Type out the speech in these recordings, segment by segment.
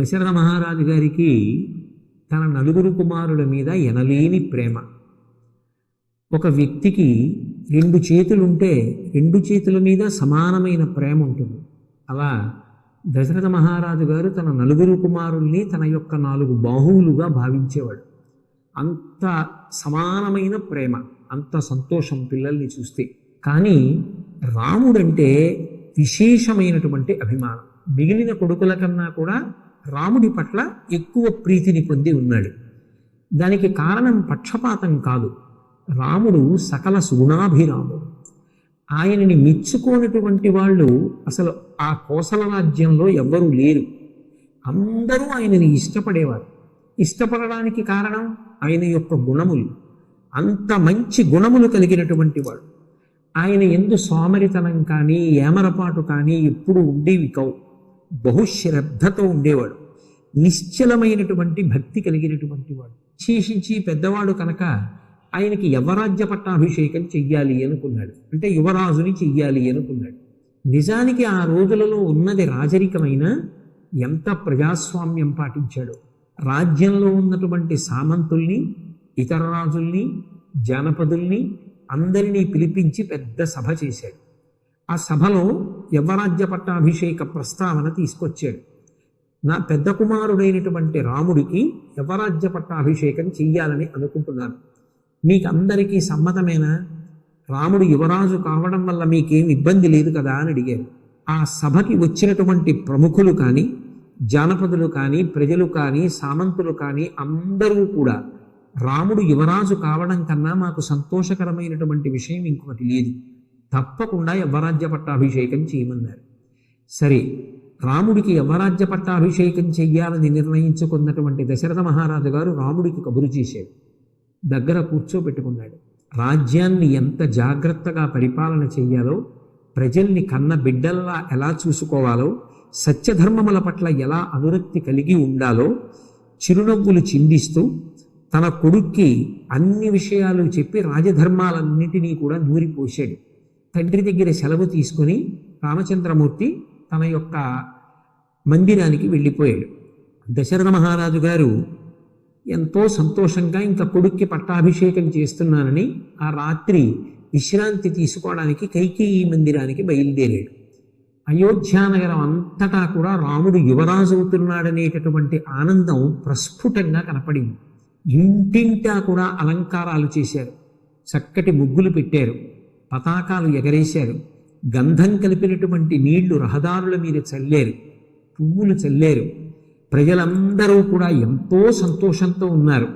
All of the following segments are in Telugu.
దశరథ మహారాజు గారికి తన నలుగురు కుమారుల మీద ఎనలేని ప్రేమ. ఒక వ్యక్తికి రెండు చేతులుంటే రెండు చేతుల మీద సమానమైన ప్రేమ ఉంటుంది. అలా దశరథ మహారాజు గారు తన నలుగురు కుమారుల్ని తన యొక్క 4 బాహువులుగా భావించేవాడు. అంత సమానమైన ప్రేమ, అంత సంతోషం పిల్లల్ని చూస్తే. కానీ రాముడంటే విశేషమైనటువంటి అభిమానం. మిగిలిన కొడుకుల కన్నా కూడా రాముడి పట్ల ఎక్కువ ప్రీతిని పొంది ఉన్నాడు. దానికి కారణం పక్షపాతం కాదు. రాముడు సకల సుగుణాభిరాముడు. ఆయనని మెచ్చుకోనటువంటి వాళ్ళు అసలు ఆ కోసల రాజ్యంలో ఎవ్వరూ లేరు. అందరూ ఆయనని ఇష్టపడేవారు. ఇష్టపడడానికి కారణం ఆయన యొక్క గుణములు. అంత మంచి గుణములు కలిగినటువంటి వాడు. ఆయన యందు సోమరితనం కానీ ఏమరపాటు కానీ ఎప్పుడు ఉండేవి కావు. బహుశ్రద్ధతో ఉండేవాడు. నిశ్చలమైనటువంటి భక్తి కలిగినటువంటి వాడు. విశేషించి పెద్దవాడు కనుక ఆయనకి యువరాజ్య పట్టాభిషేకం చెయ్యాలి అనుకున్నాడు. అంటే యువరాజుని చెయ్యాలి అనుకున్నాడు. నిజానికి ఆ రోజులలో ఉన్నది రాజరికమైన ఎంత ప్రజాస్వామ్యం పాటించాడో. రాజ్యంలో ఉన్నటువంటి సామంతుల్ని, ఇతర రాజుల్ని, జానపదుల్ని అందరినీ పిలిపించి పెద్ద సభ చేశాడు. ఆ సభలో యువరాజ్య పట్టాభిషేక ప్రస్తావన తీసుకొచ్చాడు. నా పెద్ద కుమారుడైనటువంటి రాముడికి యువరాజ్య పట్టాభిషేకం చెయ్యాలని అనుకుంటున్నాను. మీకు అందరికీ సమ్మతమేనా? రాముడు యువరాజు కావడం వల్ల మీకేం ఇబ్బంది లేదు కదా అని అడిగారు. ఆ సభకి వచ్చినటువంటి ప్రముఖులు కానీ, జానపదులు కానీ, ప్రజలు కానీ, సామంతులు కానీ అందరూ కూడా రాముడు యువరాజు కావడం కన్నా మాకు సంతోషకరమైనటువంటి విషయం ఇంకొకటి లేదు, తప్పకుండా యువరాజ్య పట్టాభిషేకం చేయమన్నారు. సరే, రాముడికి యువరాజ్య పట్టాభిషేకం చెయ్యాలని నిర్ణయించుకున్నటువంటి దశరథ మహారాజు గారు రాముడికి కబురు చేశాడు. దగ్గర కూర్చోబెట్టుకున్నాడు. రాజ్యాన్ని ఎంత జాగ్రత్తగా పరిపాలన చెయ్యాలో, ప్రజల్ని కన్న బిడ్డల్లా ఎలా చూసుకోవాలో, సత్యధర్మముల పట్ల ఎలా అనురక్తి కలిగి ఉండాలో చిరునవ్వులు చిందిస్తూ తన కొడుక్కి అన్ని విషయాలు చెప్పి రాజధర్మాలన్నిటినీ కూడా నూరిపోశాడు. తండ్రి దగ్గర సెలవు తీసుకుని రామచంద్రమూర్తి తన యొక్క మందిరానికి వెళ్ళిపోయాడు. దశరథ మహారాజు గారు ఎంతో సంతోషంగా ఇంకా కొడుక్కి పట్టాభిషేకం చేస్తున్నానని ఆ రాత్రి విశ్రాంతి తీసుకోవడానికి కైకేయి మందిరానికి బయలుదేరాడు. అయోధ్యానగరం అంతటా కూడా రాముడు యువరాజు అవుతున్నాడనేటటువంటి ఆనందం ప్రస్ఫుటంగా కనపడింది. ఇంటింటా కూడా అలంకారాలు చేశారు, చక్కటి ముగ్గులు పెట్టారు, పతాకాలు ఎగరేశారు, గంధం కలిపినటువంటి నీళ్లు రహదారుల మీద చల్లారు, పువ్వులు చల్లారు. ప్రజలందరూ కూడా ఎంతో సంతోషంతో ఉన్నారు.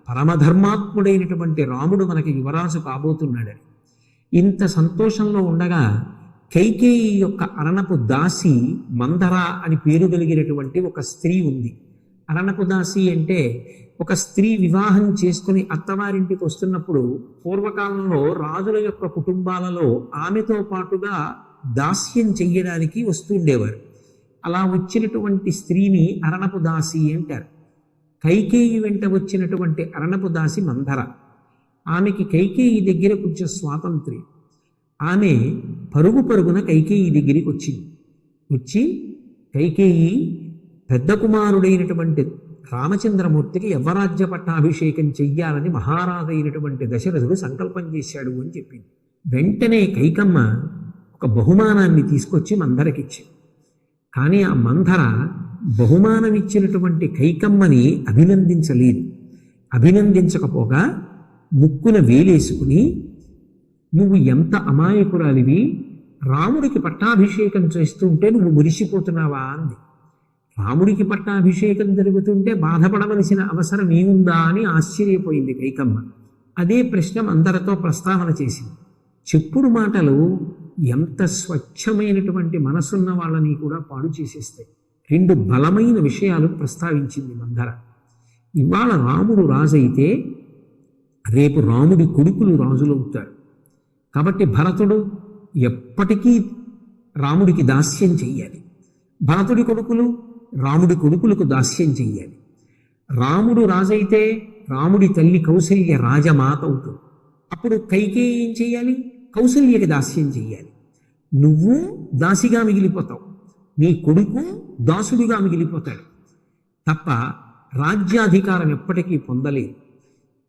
పరమధర్మాత్ముడైనటువంటి రాముడు మనకి యువరాజు కాబోతున్నాడని. ఇంత సంతోషంలో ఉండగా కైకేయి యొక్క అరణపు దాసి మందర అని పేరు కలిగినటువంటి ఒక స్త్రీ ఉంది. అరణపు దాసి అంటే ఒక స్త్రీ వివాహం చేసుకుని అత్తవారింటికి వస్తున్నప్పుడు పూర్వకాలంలో రాజుల యొక్క కుటుంబాలలో ఆమెతో పాటుగా దాస్యం చెయ్యడానికి వస్తుండేవారు. అలా వచ్చినటువంటి స్త్రీని అరణపు దాసి అంటారు. కైకేయి వెంట వచ్చినటువంటి అరణపు దాసి మందర. ఆమెకి కైకేయి దగ్గర కొంచెం స్వాతంత్ర్యం. ఆమె పరుగు పరుగున కైకేయి దగ్గరికి వచ్చింది. వచ్చి కైకేయి పెద్ద కుమారుడైనటువంటి రామచంద్రమూర్తికి యువరాజ్య పట్టాభిషేకం చెయ్యాలని మహారాజు అయినటువంటి దశరథుడు సంకల్పం చేశాడు అని చెప్పింది. వెంటనే కైకమ్మ ఒక బహుమానాన్ని తీసుకొచ్చి మందరకిచ్చింది. కానీ ఆ మందర బహుమానం ఇచ్చినటువంటి కైకమ్మని అభినందించలేదు. అభినందించకపోగా ముక్కున వేలేసుకుని, నువ్వు ఎంత అమాయకురాలివి, రాముడికి పట్టాభిషేకం చేస్తుంటే నువ్వు మురిసిపోతున్నావా అంది. రాముడికి పట్టాభిషేకం జరుగుతుంటే బాధపడవలసిన అవసరం ఏముందా అని ఆశ్చర్యపోయింది కైకమ్మ. అదే ప్రశ్న అందరితో ప్రస్తావన చేసింది. చెప్పుడు మాటలు ఎంత స్వచ్ఛమైనటువంటి మనసున్న వాళ్ళని కూడా పాడు చేసేస్తాయి. 2 బలమైన విషయాలు ప్రస్తావించింది మందర. ఇవాళ రాముడు రాజు అయితే రేపు రాముడి కొడుకులు రాజులవుతారు. కాబట్టి భరతుడు ఎప్పటికీ రాముడికి దాస్యం చెయ్యాలి. భరతుడి కొడుకులు రాముడి కొడుకులకు దాస్యం చెయ్యాలి. రాముడు రాజైతే రాముడి తల్లి కౌసల్య రాజమాత అవుతుంది. అప్పుడు కైకేయి ఏం చెయ్యాలి? కౌసల్యకి దాస్యం చెయ్యాలి. నువ్వు దాసిగా మిగిలిపోతావు, నీ కొడుకు దాసుడిగా మిగిలిపోతాడు. తప్ప రాజ్యాధికారం ఎప్పటికీ పొందలేదు.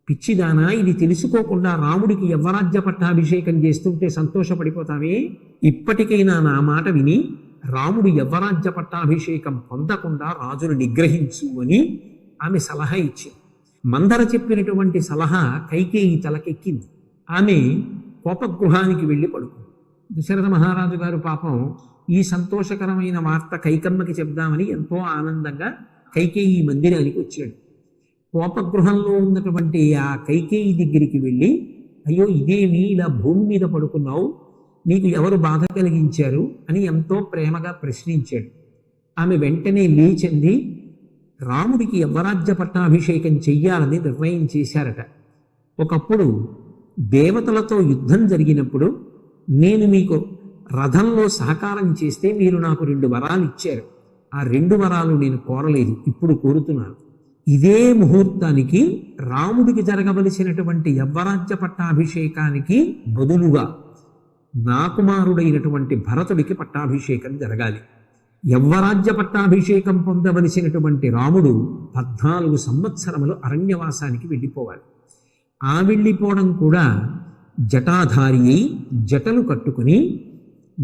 పిచ్చిదానా, ఇది తెలుసుకోకుండా రాముడికి యవ్వరాజ్య పట్టాభిషేకం చేస్తుంటే సంతోషపడిపోతామే? ఇప్పటికైనా నా మాట విని రాముడు యవ్వరాజ్య పట్టాభిషేకం పొందకుండా రాజును నిగ్రహించు అని ఆమె సలహా ఇచ్చింది. మందర చెప్పినటువంటి సలహా కైకేయి తలకెక్కింది. ఆమె కోపగృహానికి వెళ్ళి పడుకుంది. దశరథ మహారాజు గారు పాపం ఈ సంతోషకరమైన వార్త కైకమ్మకి చెప్దామని ఎంతో ఆనందంగా కైకేయి మందిరానికి వచ్చాడు. కోపగృహంలో ఉన్నటువంటి ఆ కైకేయి దగ్గరికి వెళ్ళి, అయ్యో ఇదేమి ఇలా భూమి మీద పడుకున్నావు, నీకు ఎవరు బాధ కలిగించారు అని ఎంతో ప్రేమగా ప్రశ్నించాడు. ఆమె వెంటనే లేచింది. రాముడికి యవ్వరాజ్య పట్టాభిషేకం చెయ్యాలని నిర్ణయం చేశారట. ఒకప్పుడు దేవతలతో యుద్ధం జరిగినప్పుడు నేను మీకు రథంలో సహకారం చేస్తే మీరు నాకు 2 వరాలు ఇచ్చారు. ఆ 2 వరాలు నేను కోరలేదు, ఇప్పుడు కోరుతున్నాను. ఇదే ముహూర్తానికి రాముడికి జరగవలసినటువంటి యవ్వరాజ్య పట్టాభిషేకానికి బదులుగా నా కుమారుడైనటువంటి భరతుడికి పట్టాభిషేకం జరగాలి. యవ్వరాజ్య పట్టాభిషేకం పొందవలసినటువంటి రాముడు 14 సంవత్సరములు అరణ్యవాసానికి వెళ్ళిపోవాలి. ఆ వెళ్ళిపోవడం కూడా జటాధారి అయి జటలు కట్టుకుని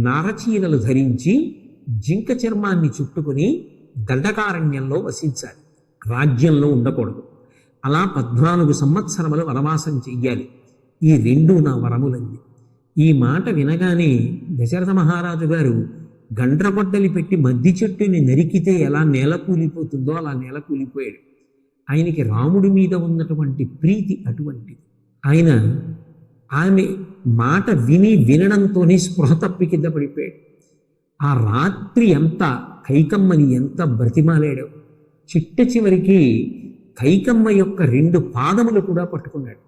నారచీరలు ధరించి జింక చర్మాన్ని చుట్టుకుని దండకారణ్యంలో వసించాలి. రాజ్యంలో ఉండకూడదు. అలా 14 సంవత్సరములు వనవాసం చెయ్యాలి. ఈ 2 నా వరములంది. ఈ మాట వినగానే దశరథ మహారాజు గారు గండ్రగొడ్డలి పెట్టి మద్ది చెట్టుని నరికితే ఎలా నేల కూలిపోతుందో అలా నేల కూలిపోయాడు. ఆయనకి రాముడి మీద ఉన్నటువంటి ప్రీతి అటువంటిది. ఆయన ఆమె మాట వినడంతోనే స్పృహ తప్పి కింద పడిపోయాడు. ఆ రాత్రి ఎంత కైకమ్మని ఎంత బ్రతిమాలాడో. చిట్ట చివరికి కైకమ్మ యొక్క 2 పాదములు కూడా పట్టుకున్నాడు.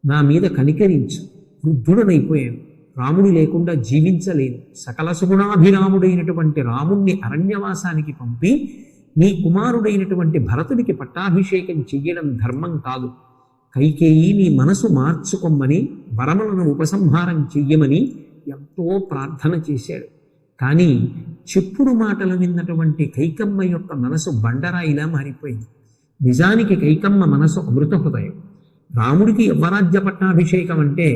నా మీద కనికరించు, వృద్ధుడనైపోయాను, రాముడు లేకుండా జీవించలేను. సకల సుగుణాభిరాముడైనటువంటి రాముణ్ణి అరణ్యవాసానికి పంపి నీ కుమారుడైనటువంటి భరతుడికి పట్టాభిషేకం చెయ్యడం ధర్మం కాదు. కైకేయి నీ మనసు మార్చుకొమ్మని, వరములను ఉపసంహారం చెయ్యమని ఎంతో ప్రార్థన చేశాడు. కానీ చెప్పుడు మాటలు విన్నటువంటి కైకమ్మ యొక్క మనసు బండరాయిలా మారిపోయింది. నిజానికి కైకమ్మ మనసు అమృత హృదయం. రాముడికి యవ్వరాజ్య పట్టాభిషేకం అంటే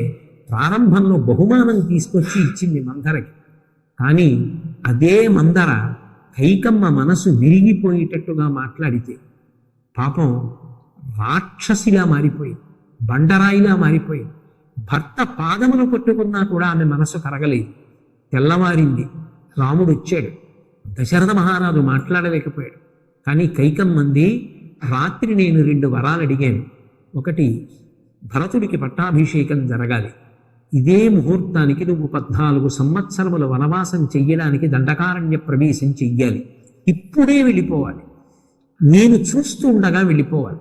ప్రారంభంలో బహుమానం తీసుకొచ్చి ఇచ్చింది మందరకి. కానీ అదే మందర కైకమ్మ మనసు విరిగిపోయేటట్టుగా మాట్లాడితే పాపం రాక్షసిలా మారిపోయింది, బండరాయిలా మారిపోయింది. భర్త పాదమును పట్టుకున్నా కూడా ఆమె మనసు కరగలేదు. తెల్లవారింది, రాముడు వచ్చాడు. దశరథ మహారాజు మాట్లాడలేకపోయాడు. కానీ కైకమ్మంది, రాత్రి నేను 2 వరాలు అడిగాను. ఒకటి, భరతుడికి పట్టాభిషేకం జరగాలి. ఇదే ముహూర్తానికి నువ్వు 14 సంవత్సరముల వనవాసం చెయ్యడానికి దండకారణ్య ప్రవేశం చెయ్యాలి. ఇప్పుడే వెళ్ళిపోవాలి. నేను చూస్తూ ఉండగా వెళ్ళిపోవాలి.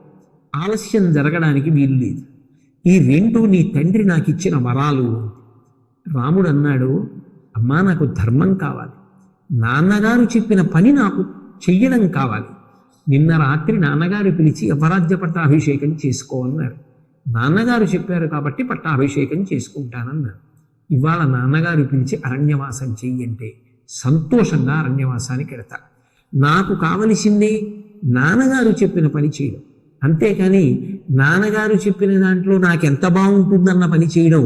ఆలస్యం జరగడానికి వీలు లేదు. ఈ 2 నీ తండ్రి నాకు ఇచ్చిన వరాలు. రాముడు అన్నాడు, అమ్మా నాకు ధర్మం కావాలి, నాన్నగారు చెప్పిన పని నాకు చెయ్యడం కావాలి. నిన్న రాత్రి నాన్నగారు పిలిచి యవ్వరాజ్య పట్టాభిషేకం చేసుకో అన్నారు. నాన్నగారు చెప్పారు కాబట్టి పట్టాభిషేకం చేసుకుంటానన్నారు. ఇవాళ నాన్నగారు పిలిచి అరణ్యవాసం చెయ్యంటే సంతోషంగా అరణ్యవాసానికి వెడతా. నాకు కావలసింది నాన్నగారు చెప్పిన పని చేయడం, అంతేకాని నాన్నగారు చెప్పిన దాంట్లో నాకెంత బాగుంటుందన్న పని చేయడం,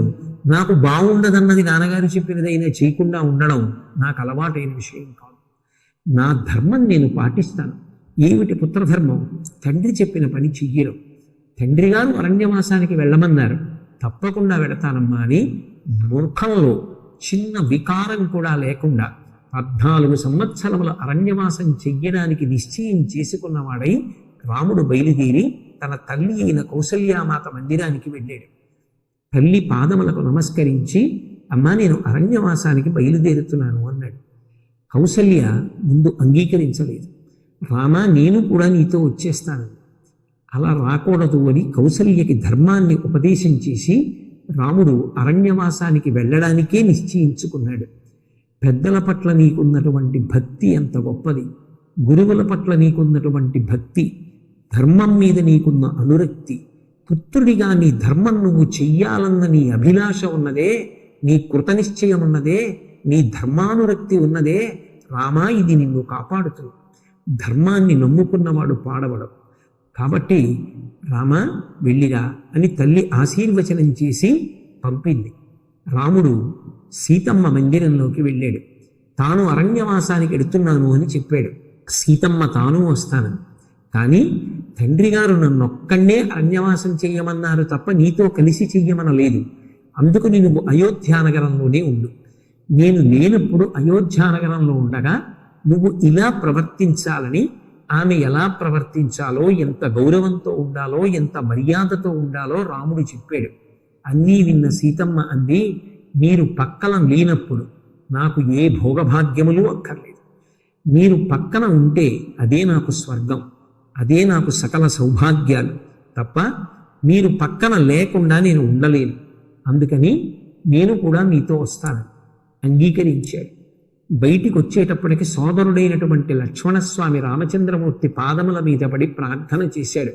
నాకు బాగుండదన్నది నాన్నగారు చెప్పినదైనా చేయకుండా ఉండడం నాకు అలవాటైన విషయం కాదు. నా ధర్మం నేను పాటిస్తాను. ఏమిటి పుత్రధర్మం? తండ్రి చెప్పిన పని చెయ్యడం. తండ్రి గారు అరణ్యవాసానికి వెళ్ళమన్నారు, తప్పకుండా వెళతానమ్మా అని మూర్ఖంలో చిన్న వికారం కూడా లేకుండా 14 సంవత్సరముల అరణ్యవాసం చెయ్యడానికి నిశ్చయం చేసుకున్నవాడై రాముడు బయలుదేరి తన తల్లి అయిన కౌసల్యామాత మందిరానికి వెళ్ళాడు. తల్లి పాదములకు నమస్కరించి, అమ్మా నేను అరణ్యవాసానికి బయలుదేరుతున్నాను అన్నాడు. కౌసల్య ముందు అంగీకరించలేదు. రామా నేను కూడా నీతో వచ్చేస్తాను. అలా రాకూడదు అని కౌసల్యకి ధర్మాన్ని ఉపదేశం చేసి రాముడు అరణ్యవాసానికి వెళ్ళడానికే నిశ్చయించుకున్నాడు. పెద్దల పట్ల నీకున్నటువంటి భక్తి ఎంత గొప్పది, గురువుల పట్ల నీకున్నటువంటి భక్తి, ధర్మం మీద నీకున్న అనురక్తి, పుత్రుడిగా నీ ధర్మం నువ్వు చెయ్యాలన్న నీ అభిలాష ఉన్నదే, నీ కృతనిశ్చయం ఉన్నదే, నీ ధర్మానురక్తి ఉన్నదే, రామా ఇది నిన్ను కాపాడుతుంది. ధర్మాన్ని నమ్ముకున్నవాడు పాడవడం. కాబట్టి రామ వెళ్ళిరా అని తల్లి ఆశీర్వచనం చేసి పంపింది. రాముడు సీతమ్మ మందిరంలోకి వెళ్ళాడు. తాను అరణ్యవాసానికి ఎడుతున్నాను అని చెప్పాడు. సీతమ్మ తాను వస్తానని. కానీ తండ్రి గారు నన్నొక్కడే అరణ్యవాసం చెయ్యమన్నారు తప్ప నీతో కలిసి చెయ్యమనలేదు. అందుకు నేను అయోధ్యానగరంలోనే ఉండు. నేను లేనప్పుడు అయోధ్యానగరంలో ఉండగా నువ్వు ఇలా ప్రవర్తించాలని, ఆమె ఎలా ప్రవర్తించాలో, ఎంత గౌరవంతో ఉండాలో, ఎంత మర్యాదతో ఉండాలో రాముడు చెప్పాడు. అన్నీ విన్న సీతమ్మ అంది, మీరు పక్కన లేనప్పుడు నాకు ఏ భోగభాగ్యములు అక్కర్లేదు. మీరు పక్కన ఉంటే అదే నాకు స్వర్గం, అదే నాకు సకల సౌభాగ్యాలు తప్ప మీరు పక్కన లేకుండా నేను ఉండలేను. అందుకని నేను కూడా మీతో వస్తాను అంగీకరించాడు. బయటికి వచ్చేటప్పటికి సోదరుడైనటువంటి లక్ష్మణస్వామి రామచంద్రమూర్తి పాదముల మీద పడి ప్రార్థన చేశాడు.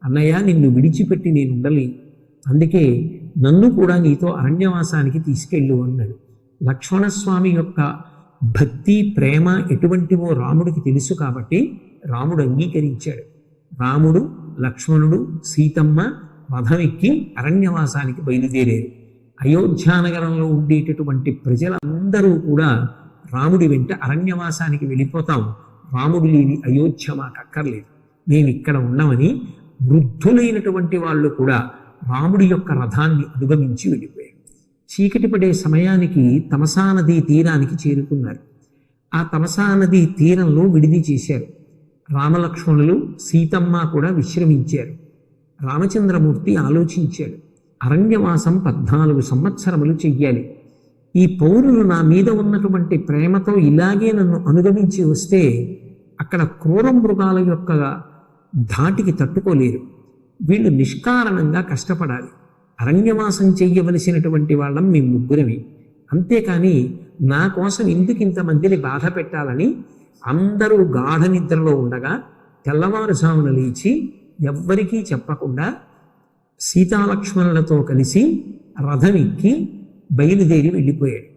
అన్నయ్య, నిన్ను విడిచిపెట్టి నేను ఉండలేను, అందుకే నన్ను కూడా నీతో అరణ్యవాసానికి తీసుకెళ్ళు అన్నాడు. లక్ష్మణస్వామి యొక్క భక్తి ప్రేమ ఎటువంటివో రాముడికి తెలుసు కాబట్టి రాముడు అంగీకరించాడు. రాముడు, లక్ష్మణుడు, సీతమ్మ రథమెక్కి అరణ్యవాసానికి బయలుదేరారు. అయోధ్యానగరంలో ఉండేటటువంటి ప్రజలందరూ కూడా రాముడి వెంట అరణ్యవాసానికి వెళ్ళిపోతాం, రాముడు లేని అయోధ్య మాకు అక్కర్లేదు, మేము ఇక్కడ ఉన్నామని వృద్ధులైనటువంటి వాళ్ళు కూడా రాముడి యొక్క రథాన్ని అనుగమించి వెళ్ళిపోయారు. చీకటి పడే సమయానికి తమసా నదీ తీరానికి చేరుకున్నారు. ఆ తమసా నదీ తీరంలో విడిది చేశారు. రామలక్ష్మణులు, సీతమ్మ కూడా విశ్రమించారు. రామచంద్రమూర్తి ఆలోచించాడు, అరణ్యవాసం 14 సంవత్సరములు చెయ్యాలి. ఈ పౌరులు నా మీద ఉన్నటువంటి ప్రేమతో ఇలాగే నన్ను అనుగమించి వస్తే అక్కడ క్రూర మృగాల యొక్క ధాటికి తట్టుకోలేరు. వీళ్ళు నిష్కారణంగా కష్టపడాలి. అరణ్యవాసం చెయ్యవలసినటువంటి వాళ్ళం మేము ముగ్గురమే. అంతేకాని నా కోసం ఎందుకు ఇంతమందిని బాధ పెట్టాలని అందరూ గాఢ నిద్రలో ఉండగా తెల్లవారుజామున లేచి ఎవ్వరికీ చెప్పకుండా సీతాలక్ష్మణులతో కలిసి రథం ఎక్కి బయలుదేరి వెళ్ళిపోయాడు.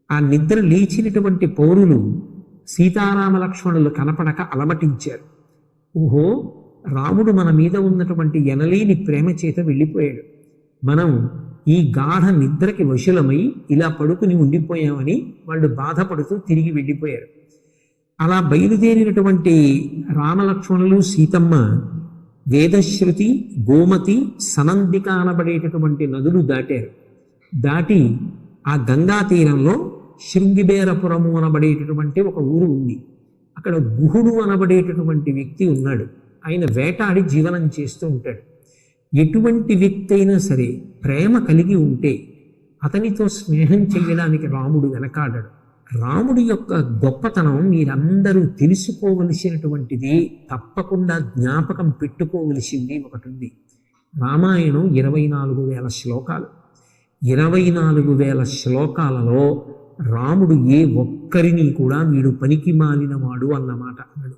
ఆ నిద్ర లేచినటువంటి పౌరులు సీతారామ లక్ష్మణులు కనపడక అలమటించారు. ఓహో, రాముడు మన మీద ఉన్నటువంటి ఎనలేని ప్రేమ చేత వెళ్ళిపోయాడు, మనం ఈ గాఢ నిద్రకి వశులమై ఇలా పడుకుని ఉండిపోయామని వాళ్ళు బాధపడుతూ తిరిగి వెళ్ళిపోయారు. అలా బయలుదేరినటువంటి రామలక్ష్మణులు, సీతమ్మ వేదశ్రుతి, గోమతి, సనందిక అనబడేటటువంటి నదులు దాటారు. దాటి ఆ గంగా తీరంలో శృంగిబేరపురము అనబడేటటువంటి ఒక ఊరు ఉంది. అక్కడ గుహుడు అనబడేటటువంటి వ్యక్తి ఉన్నాడు. ఆయన వేటాడి జీవనం చేస్తూ ఉంటాడు. ఎటువంటి వ్యక్తి అయినా సరే ప్రేమ కలిగి ఉంటే అతనితో స్నేహం చేయడానికి రాముడు వెనకాడాడు. రాముడి యొక్క గొప్పతనం మీరందరూ తెలుసుకోవలసినటువంటిది, తప్పకుండా జ్ఞాపకం పెట్టుకోవలసింది ఒకటి ఉంది. రామాయణం 24,000 శ్లోకాలు. 24,000 శ్లోకాలలో రాముడు ఏ ఒక్కరిని కూడా వీడు పనికి మాలినవాడు అన్నమాట అన్నాడు.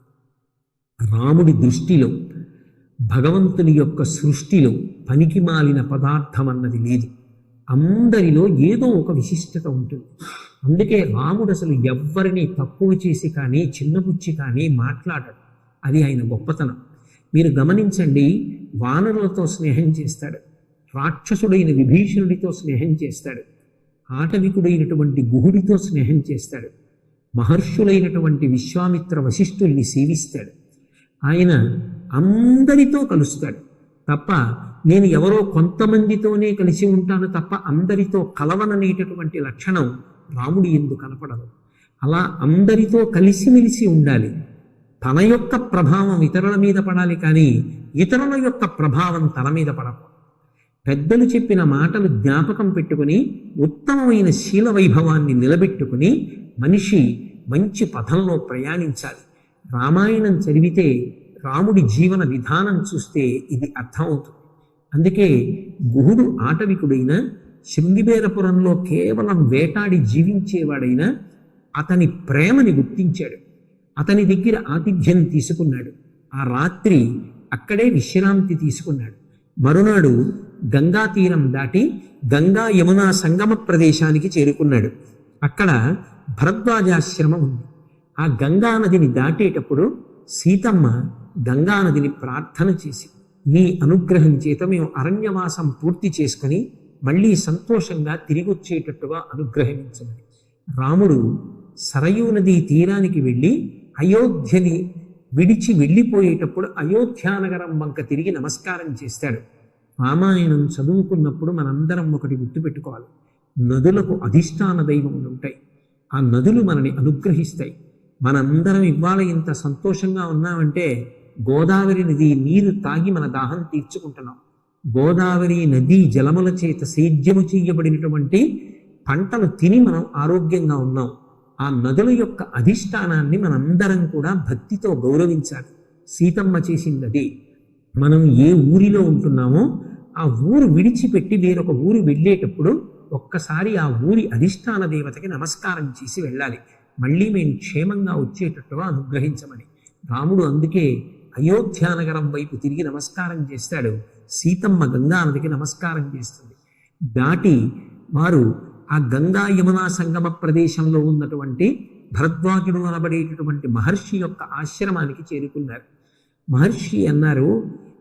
రాముడి దృష్టిలో, భగవంతుని యొక్క సృష్టిలో పనికి మాలిన పదార్థం అన్నది లేదు. అందరిలో ఏదో ఒక విశిష్టత ఉంటుంది. అందుకే రాముడు అసలు ఎవ్వరిని తక్కువ చేసి కానీ చిన్నపుచ్చి కానీ మాట్లాడాడు. అది ఆయన గొప్పతనం. మీరు గమనించండి, వానరులతో స్నేహం చేస్తాడు, రాక్షసుడైన విభీషణుడితో స్నేహం చేస్తాడు, ఆటవికుడైనటువంటి గుహుడితో స్నేహం చేస్తాడు, మహర్షులైనటువంటి విశ్వామిత్ర వశిష్ఠుల్ని సేవిస్తాడు. ఆయన అందరితో కలుస్తాడు తప్ప నేను ఎవరో కొంతమందితోనే కలిసి ఉంటాను తప్ప అందరితో కలవననేటటువంటి లక్షణం రాముడి యందు కనపడదు. అలా అందరితో కలిసిమెలిసి ఉండాలి. తన యొక్క ప్రభావం ఇతరుల మీద పడాలి, కానీ ఇతరుల యొక్క ప్రభావం తన మీద పడకూడదు. పెద్దలు చెప్పిన మాటలు జ్ఞాపకం పెట్టుకుని ఉత్తమమైన శీల వైభవాన్ని నిలబెట్టుకుని మనిషి మంచి పథంలో ప్రయాణించాలి. రామాయణం చదివితే రాముడి జీవన విధానం చూస్తే ఇది అర్థమవుతుంది. అందుకే గుహుడు ఆటవికుడైన, శృంగిబేరపురంలో కేవలం వేటాడి జీవించేవాడైన అతని ప్రేమని గుర్తించాడు. అతని దగ్గర ఆతిథ్యం తీసుకున్నాడు. ఆ రాత్రి అక్కడే విశ్రాంతి తీసుకున్నాడు. మరునాడు గంగా తీరం దాటి గంగా యమునా సంగమ ప్రదేశానికి చేరుకున్నాడు. అక్కడ భరద్వాజాశ్రమం ఉంది. ఆ గంగా నదిని దాటేటప్పుడు సీతమ్మ గంగానదిని ప్రార్థన చేసి, నీ అనుగ్రహం చేత మేము అరణ్యవాసం పూర్తి చేసుకుని మళ్ళీ సంతోషంగా తిరిగి వచ్చేటట్టుగా అనుగ్రహించమని. రాముడు సరయూ నదీ తీరానికి వెళ్ళి అయోధ్యని విడిచి వెళ్ళిపోయేటప్పుడు అయోధ్యానగరం వంక తిరిగి నమస్కారం చేస్తాడు. రామాయణం చదువుకున్నప్పుడు మనందరం ఒకటి గుర్తుపెట్టుకోవాలి. నదులకు అధిష్టాన దైవములు ఉంటాయి. ఆ నదులు మనని అనుగ్రహిస్తాయి. మనందరం ఇవాళ ఇంత సంతోషంగా ఉన్నామంటే గోదావరి నది నీరు తాగి మన దాహం తీర్చుకుంటున్నాం. గోదావరి నదీ జలముల చేత సేద్యము చేయబడినటువంటి పంటలు తిని మనం ఆరోగ్యంగా ఉన్నాం. ఆ నదుల యొక్క అధిష్టానాన్ని మనందరం కూడా భక్తితో గౌరవించాలి. సీతమ్మ చేసింది అదే. మనం ఏ ఊరిలో ఉంటున్నామో ఆ ఊరు విడిచిపెట్టి వేరొక ఊరు వెళ్ళేటప్పుడు ఒక్కసారి ఆ ఊరి అధిష్టాన దేవతకి నమస్కారం చేసి వెళ్ళాలి. మళ్ళీ మేము క్షేమంగా వచ్చేటట్టుగా అనుగ్రహించమని. రాముడు అందుకే అయోధ్యానగరం వైపు తిరిగి నమస్కారం చేస్తాడు. సీతమ్మ గంగా నదికి నమస్కారం చేస్తుంది. దాటి వారు ఆ గంగా యమునా సంగమ ప్రదేశంలో ఉన్నటువంటి భరద్వాజుడు అనబడేటటువంటి మహర్షి యొక్క ఆశ్రమానికి చేరుకున్నారు. మహర్షి అన్నారు,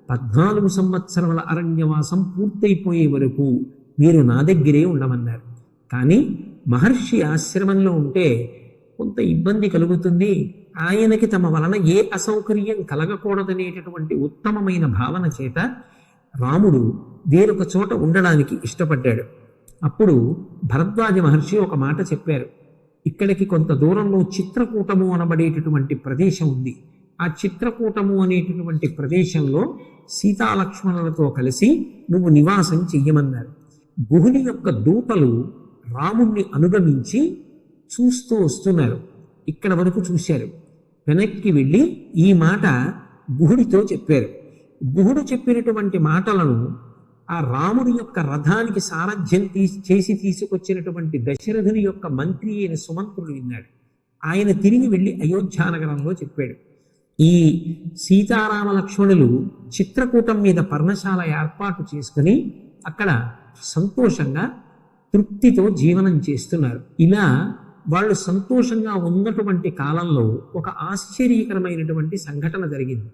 14 సంవత్సరముల అరణ్యవాసం పూర్తయిపోయే వరకు మీరు నా దగ్గరే ఉండమన్నారు. కానీ మహర్షి ఆశ్రమంలో ఉంటే కొంత ఇబ్బంది కలుగుతుంది, ఆయనకి తమ వలన ఏ అసౌకర్యం కలగకూడదనేటటువంటి ఉత్తమమైన భావన చేత రాముడు వేరొక చోట ఉండడానికి ఇష్టపడ్డాడు. అప్పుడు భరద్వాజ మహర్షి ఒక మాట చెప్పారు. ఇక్కడికి కొంత దూరంలో చిత్రకూటము అనబడేటటువంటి ప్రదేశం ఉంది. ఆ చిత్రకూటము అనేటటువంటి ప్రదేశంలో సీతాలక్ష్మణులతో కలిసి నువ్వు నివాసం చెయ్యమన్నారు. గుహుని యొక్క దూతలు రాముణ్ణి అనుగమించి చూస్తూ వస్తున్నారు. ఇక్కడ వరకు చూశారు. వెనక్కి వెళ్ళి ఈ మాట గుహుడితో చెప్పారు. గుహుడు చెప్పినటువంటి మాటలను ఆ రాముడి యొక్క రథానికి సారథ్యం చేసి తీసుకొచ్చినటువంటి దశరథుని యొక్క మంత్రి అయిన సుమంత్రుడు విన్నాడు. ఆయన తిరిగి వెళ్ళి అయోధ్యానగరంలో చెప్పాడు. ఈ సీతారామ లక్ష్మణులు చిత్రకూటం మీద పర్ణశాల ఏర్పాటు చేసుకుని అక్కడ సంతోషంగా తృప్తితో జీవనం చేస్తున్నారు. ఇలా వాళ్ళు సంతోషంగా ఉన్నటువంటి కాలంలో ఒక ఆశ్చర్యకరమైనటువంటి సంఘటన జరిగింది.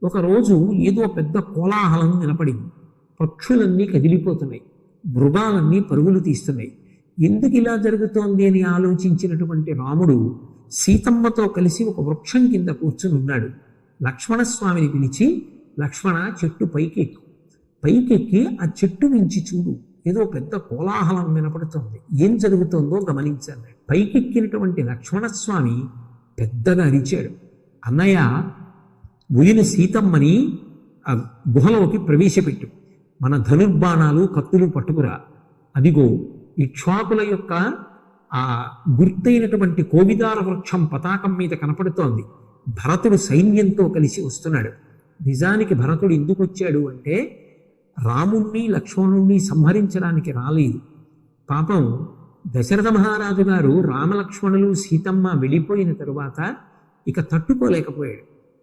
ఒకరోజు ఏదో పెద్ద కోలాహలం వినపడింది. పక్షులన్నీ కదిలిపోతున్నాయి, మృగాలన్నీ పరుగులు తీస్తున్నాయి. ఎందుకు ఇలా జరుగుతోంది అని ఆలోచించినటువంటి రాముడు సీతమ్మతో కలిసి ఒక వృక్షం కింద కూర్చుని ఉన్నాడు. లక్ష్మణస్వామిని పిలిచి, లక్ష్మణ చెట్టు పైకెక్కి ఆ చెట్టు నుంచి చూడు, ఏదో పెద్ద కోలాహలం వినపడుతోంది, ఏం జరుగుతోందో గమనించాను. పైకెక్కినటువంటి లక్ష్మణస్వామి పెద్దగా అరిచాడు, అన్నయ్య ఉయిన సీతమ్మని ఆ గుహలోకి ప్రవేశపెట్టు, మన ధనుర్బాణాలు కత్తులు పట్టుకురా. అదిగో ఇక్ష్వాకుల యొక్క ఆ గుర్తైనటువంటి కోవిదార వృక్షం పతాకం మీద కనపడుతోంది. భరతుడు సైన్యంతో కలిసి వస్తున్నాడు. నిజానికి భరతుడు ఎందుకు వచ్చాడు అంటే రాముణ్ణి లక్ష్మణుణ్ణి సంహరించడానికి రాలేదు. పాపం దశరథ మహారాజు గారు రామలక్ష్మణులు సీతమ్మ వెళ్ళిపోయిన తరువాత ఇక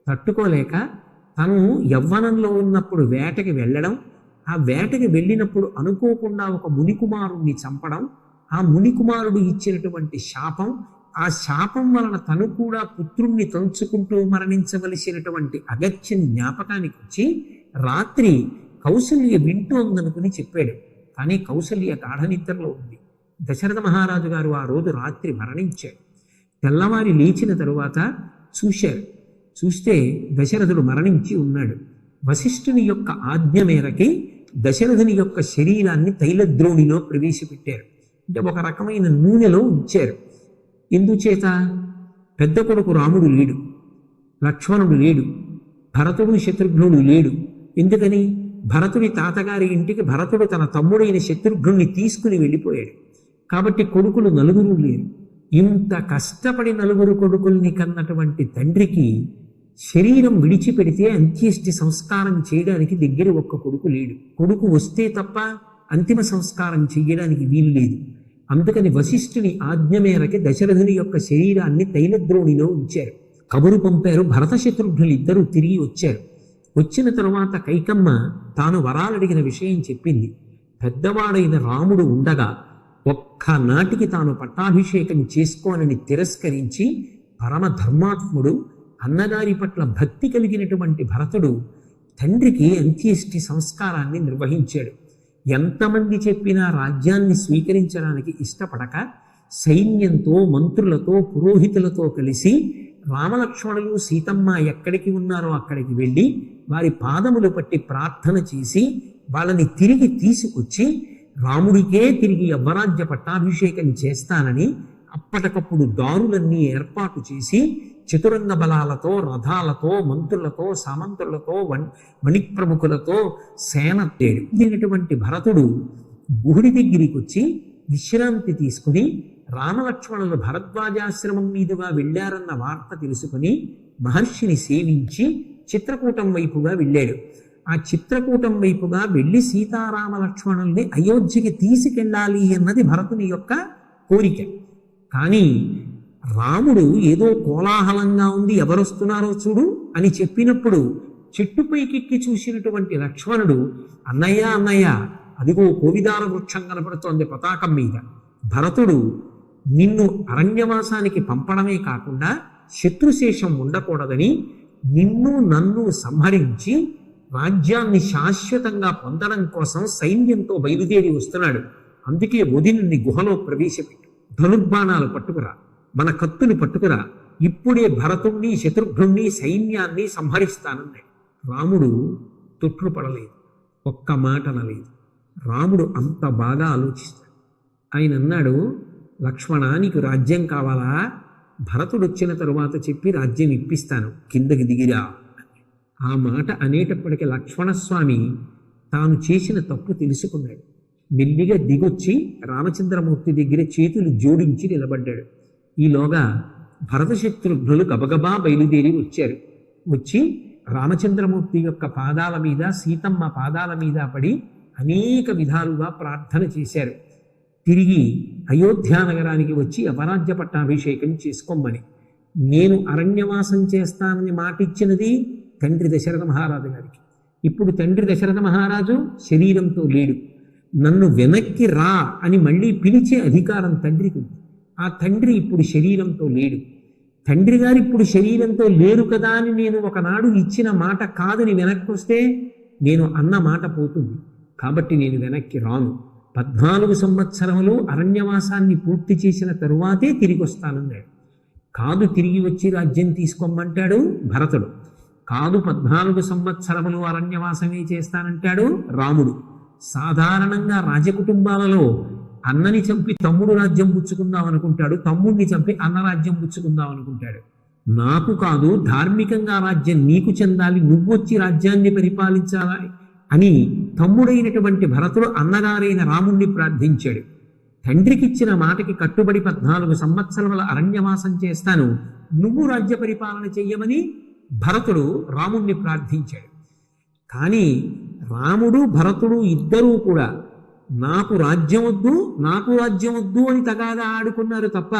తట్టుకోలేక తను యవ్వనంలో ఉన్నప్పుడు వేటకి వెళ్ళడం, ఆ వేటకి వెళ్ళినప్పుడు అనుకోకుండా ఒక మునికుమారుణ్ణి చంపడం, ఆ మునికుమారుడు ఇచ్చినటువంటి శాపం, ఆ శాపం వలన తను కూడా పుత్రుణ్ణి తంచుకుంటూ మరణించవలసినటువంటి అగత్యం జ్ఞాపకానికి వచ్చి రాత్రి కౌసల్య వింటోందనుకుని చెప్పాడు. కానీ కౌసల్య గాఢనిద్రలో ఉంది. దశరథ మహారాజు గారు ఆ రోజు రాత్రి మరణించాడు. తెల్లవారి లేచిన తరువాత చూస్తే దశరథుడు మరణించి ఉన్నాడు. వశిష్ఠుని యొక్క ఆజ్ఞ మేరకి దశరథుని యొక్క శరీరాన్ని తైలద్రోణిలో ప్రవేశపెట్టారు. అంటే ఒక రకమైన నూనెలో ఉంచారు. ఎందుచేత? పెద్ద కొడుకు రాముడు లేడు, లక్ష్మణుడు లేడు, భరతుడు శత్రుఘ్నుడు లేడు. ఎందుకని? భరతుడి తాతగారి ఇంటికి భరతుడు తన తమ్ముడైన శత్రుఘ్నుడిని తీసుకుని వెళ్ళిపోయాడు. కాబట్టి కొడుకులు నలుగురు లేరు. ఇంత కష్టపడి నలుగురు కొడుకుల్ని కన్నటువంటి తండ్రికి శరీరం విడిచిపెడితే అంత్యేష్టి సంస్కారం చేయడానికి దగ్గర ఒక్క కొడుకు లేడు. కొడుకు వస్తే తప్ప అంతిమ సంస్కారం చేయడానికి వీలు లేదు. అందుకని వశిష్ఠుని ఆజ్ఞ మేరకి దశరథుని యొక్క శరీరాన్ని తైలద్రోణిలో ఉంచారు. కబురు పంపారు. భరత శత్రుఘ్నులు ఇద్దరూ తిరిగి వచ్చారు. వచ్చిన తరువాత కైకమ్మ తాను వరాలడిగిన విషయం చెప్పింది. పెద్దవాడైన రాముడు ఉండగా ఒక్కనాటికి తాను పట్టాభిషేకం చేసుకోనని తిరస్కరించి పరమ ధర్మాత్ముడు అన్నగారి పట్ల భక్తి కలిగినటువంటి భరతుడు తండ్రికి అంత్యేష్టి సంస్కారాన్ని నిర్వహించాడు. ఎంతమంది చెప్పినా రాజ్యాన్ని స్వీకరించడానికి ఇష్టపడక సైన్యంతో, మంత్రులతో, పురోహితులతో కలిసి రామలక్ష్మణులు సీతమ్మ ఎక్కడికి ఉన్నారో అక్కడికి వెళ్ళి వారి పాదములు పట్టి ప్రార్థన చేసి వాళ్ళని తిరిగి తీసుకొచ్చి రాముడికే తిరిగి యవ్వరాజ్య పట్టాభిషేకం చేస్తానని అప్పటికప్పుడు దారులన్నీ ఏర్పాటు చేసి చతురంగ బలాలతో, రథాలతో, మంత్రులతో, సామంతులతో, మణిప్రముఖులతో సేన తేడినటువంటి భరతుడు గుహుడి దగ్గరికి వచ్చి విశ్రాంతి తీసుకుని రామలక్ష్మణులు భరద్వాజాశ్రమం మీదుగా వెళ్ళారన్న వార్త తెలుసుకుని మహర్షిని సేవించి చిత్రకూటం వైపుగా వెళ్ళాడు. ఆ చిత్రకూటం వైపుగా వెళ్ళి సీతారామలక్ష్మణుల్ని అయోధ్యకి తీసుకెళ్ళాలి అన్నది భరతుని యొక్క కోరిక. కానీ రాముడు ఏదో కోలాహలంగా ఉంది, ఎవరొస్తున్నారో చూడు అని చెప్పినప్పుడు చెట్టుపైకెక్కి చూసినటువంటి లక్ష్మణుడు, అన్నయ్య అన్నయ్య అదిగో కోవిదార వృక్షం కనపడుతోంది పతాకం మీద. భరతుడు నిన్ను అరణ్యవాసానికి పంపడమే కాకుండా శత్రుశేషం ఉండకూడదని నిన్ను నన్ను సంహరించి రాజ్యాన్ని శాశ్వతంగా పొందడం కోసం సైన్యంతో బయలుదేరి వస్తున్నాడు. అందుకే వదినుని గుహలో ప్రవేశపెట్టు, ధనుర్బాణాలు పట్టుకురా, మన కత్తుని పట్టుకురా, ఇప్పుడే భరతుణ్ణి, శత్రుఘ్నుణ్ణి, సైన్యాన్ని సంహరిస్తానన్నాడు. రాముడు తొట్రుపడలేదు, ఒక్క మాట అనలేదు. రాముడు అంత బాగా ఆలోచిస్తాడు. ఆయన అన్నాడు, లక్ష్మణ నీకు రాజ్యం కావాలా? భరతుడు వచ్చిన తరువాత చెప్పి రాజ్యం ఇప్పిస్తాను, కిందకి దిగిరా. ఆ మాట అనేటప్పటికీ లక్ష్మణస్వామి తాను చేసిన తప్పు తెలుసుకున్నాడు. మెల్లిగా దిగొచ్చి రామచంద్రమూర్తి దగ్గర చేతులు జోడించి నిలబడ్డాడు. ఈలోగా భరతశత్రుఘ్నులు గబగబా బయలుదేరి వచ్చారు. వచ్చి రామచంద్రమూర్తి యొక్క పాదాల మీద, సీతమ్మ పాదాల మీద పడి అనేక విధాలుగా ప్రార్థన చేశారు. తిరిగి అయోధ్యానగరానికి వచ్చి అపరాజ్య పట్టాభిషేకం చేసుకోమని. నేను అరణ్యవాసం చేస్తానని మాటిచ్చినది తండ్రి దశరథ మహారాజు గారికి. ఇప్పుడు తండ్రి దశరథ మహారాజు శరీరంతో లేడు. నన్ను వెనక్కి రా అని మళ్ళీ పిలిచే అధికారం తండ్రికి ఉంది. ఆ తండ్రి ఇప్పుడు శరీరంతో లేడు. తండ్రి గారు ఇప్పుడు శరీరంతో లేరు కదా అని నేను ఒకనాడు ఇచ్చిన మాట కాదని వెనక్కి వస్తే నేను అన్న మాట పోతుంది. కాబట్టి నేను వెనక్కి రాను. 14 సంవత్సరములు అరణ్యవాసాన్ని పూర్తి చేసిన తరువాతే తిరిగి వస్తానన్నాడు. కాదు తిరిగి వచ్చి రాజ్యం తీసుకోమంటాడు భరతుడు. కాదు 14 సంవత్సరములు అరణ్యవాసమే చేస్తానంటాడు రాముడు. సాధారణంగా రాజకుటుంబాలలో అన్నని చంపి తమ్ముడు రాజ్యం పుచ్చుకుందాం అనుకుంటాడు, తమ్ముడిని చంపి అన్న రాజ్యం పుచ్చుకుందాం అనుకుంటాడు. నాకు కాదు, ధార్మికంగా రాజ్యం నీకు చెందాలి, నువ్వొచ్చి రాజ్యాన్ని పరిపాలించాలి అని తమ్ముడైనటువంటి భరతుడు అన్నగారైన రాముణ్ణి ప్రార్థించాడు. తండ్రికిచ్చిన మాటకి కట్టుబడి 14 సంవత్సరముల అరణ్యవాసం చేస్తాను, నువ్వు రాజ్య పరిపాలన చెయ్యమని భరతుడు రాముణ్ణి ప్రార్థించాడు. కానీ రాముడు భరతుడు ఇద్దరూ కూడా నాకు రాజ్యం వద్దు, నాకు రాజ్యం వద్దు అని తగాదా ఆడుకున్నారు తప్ప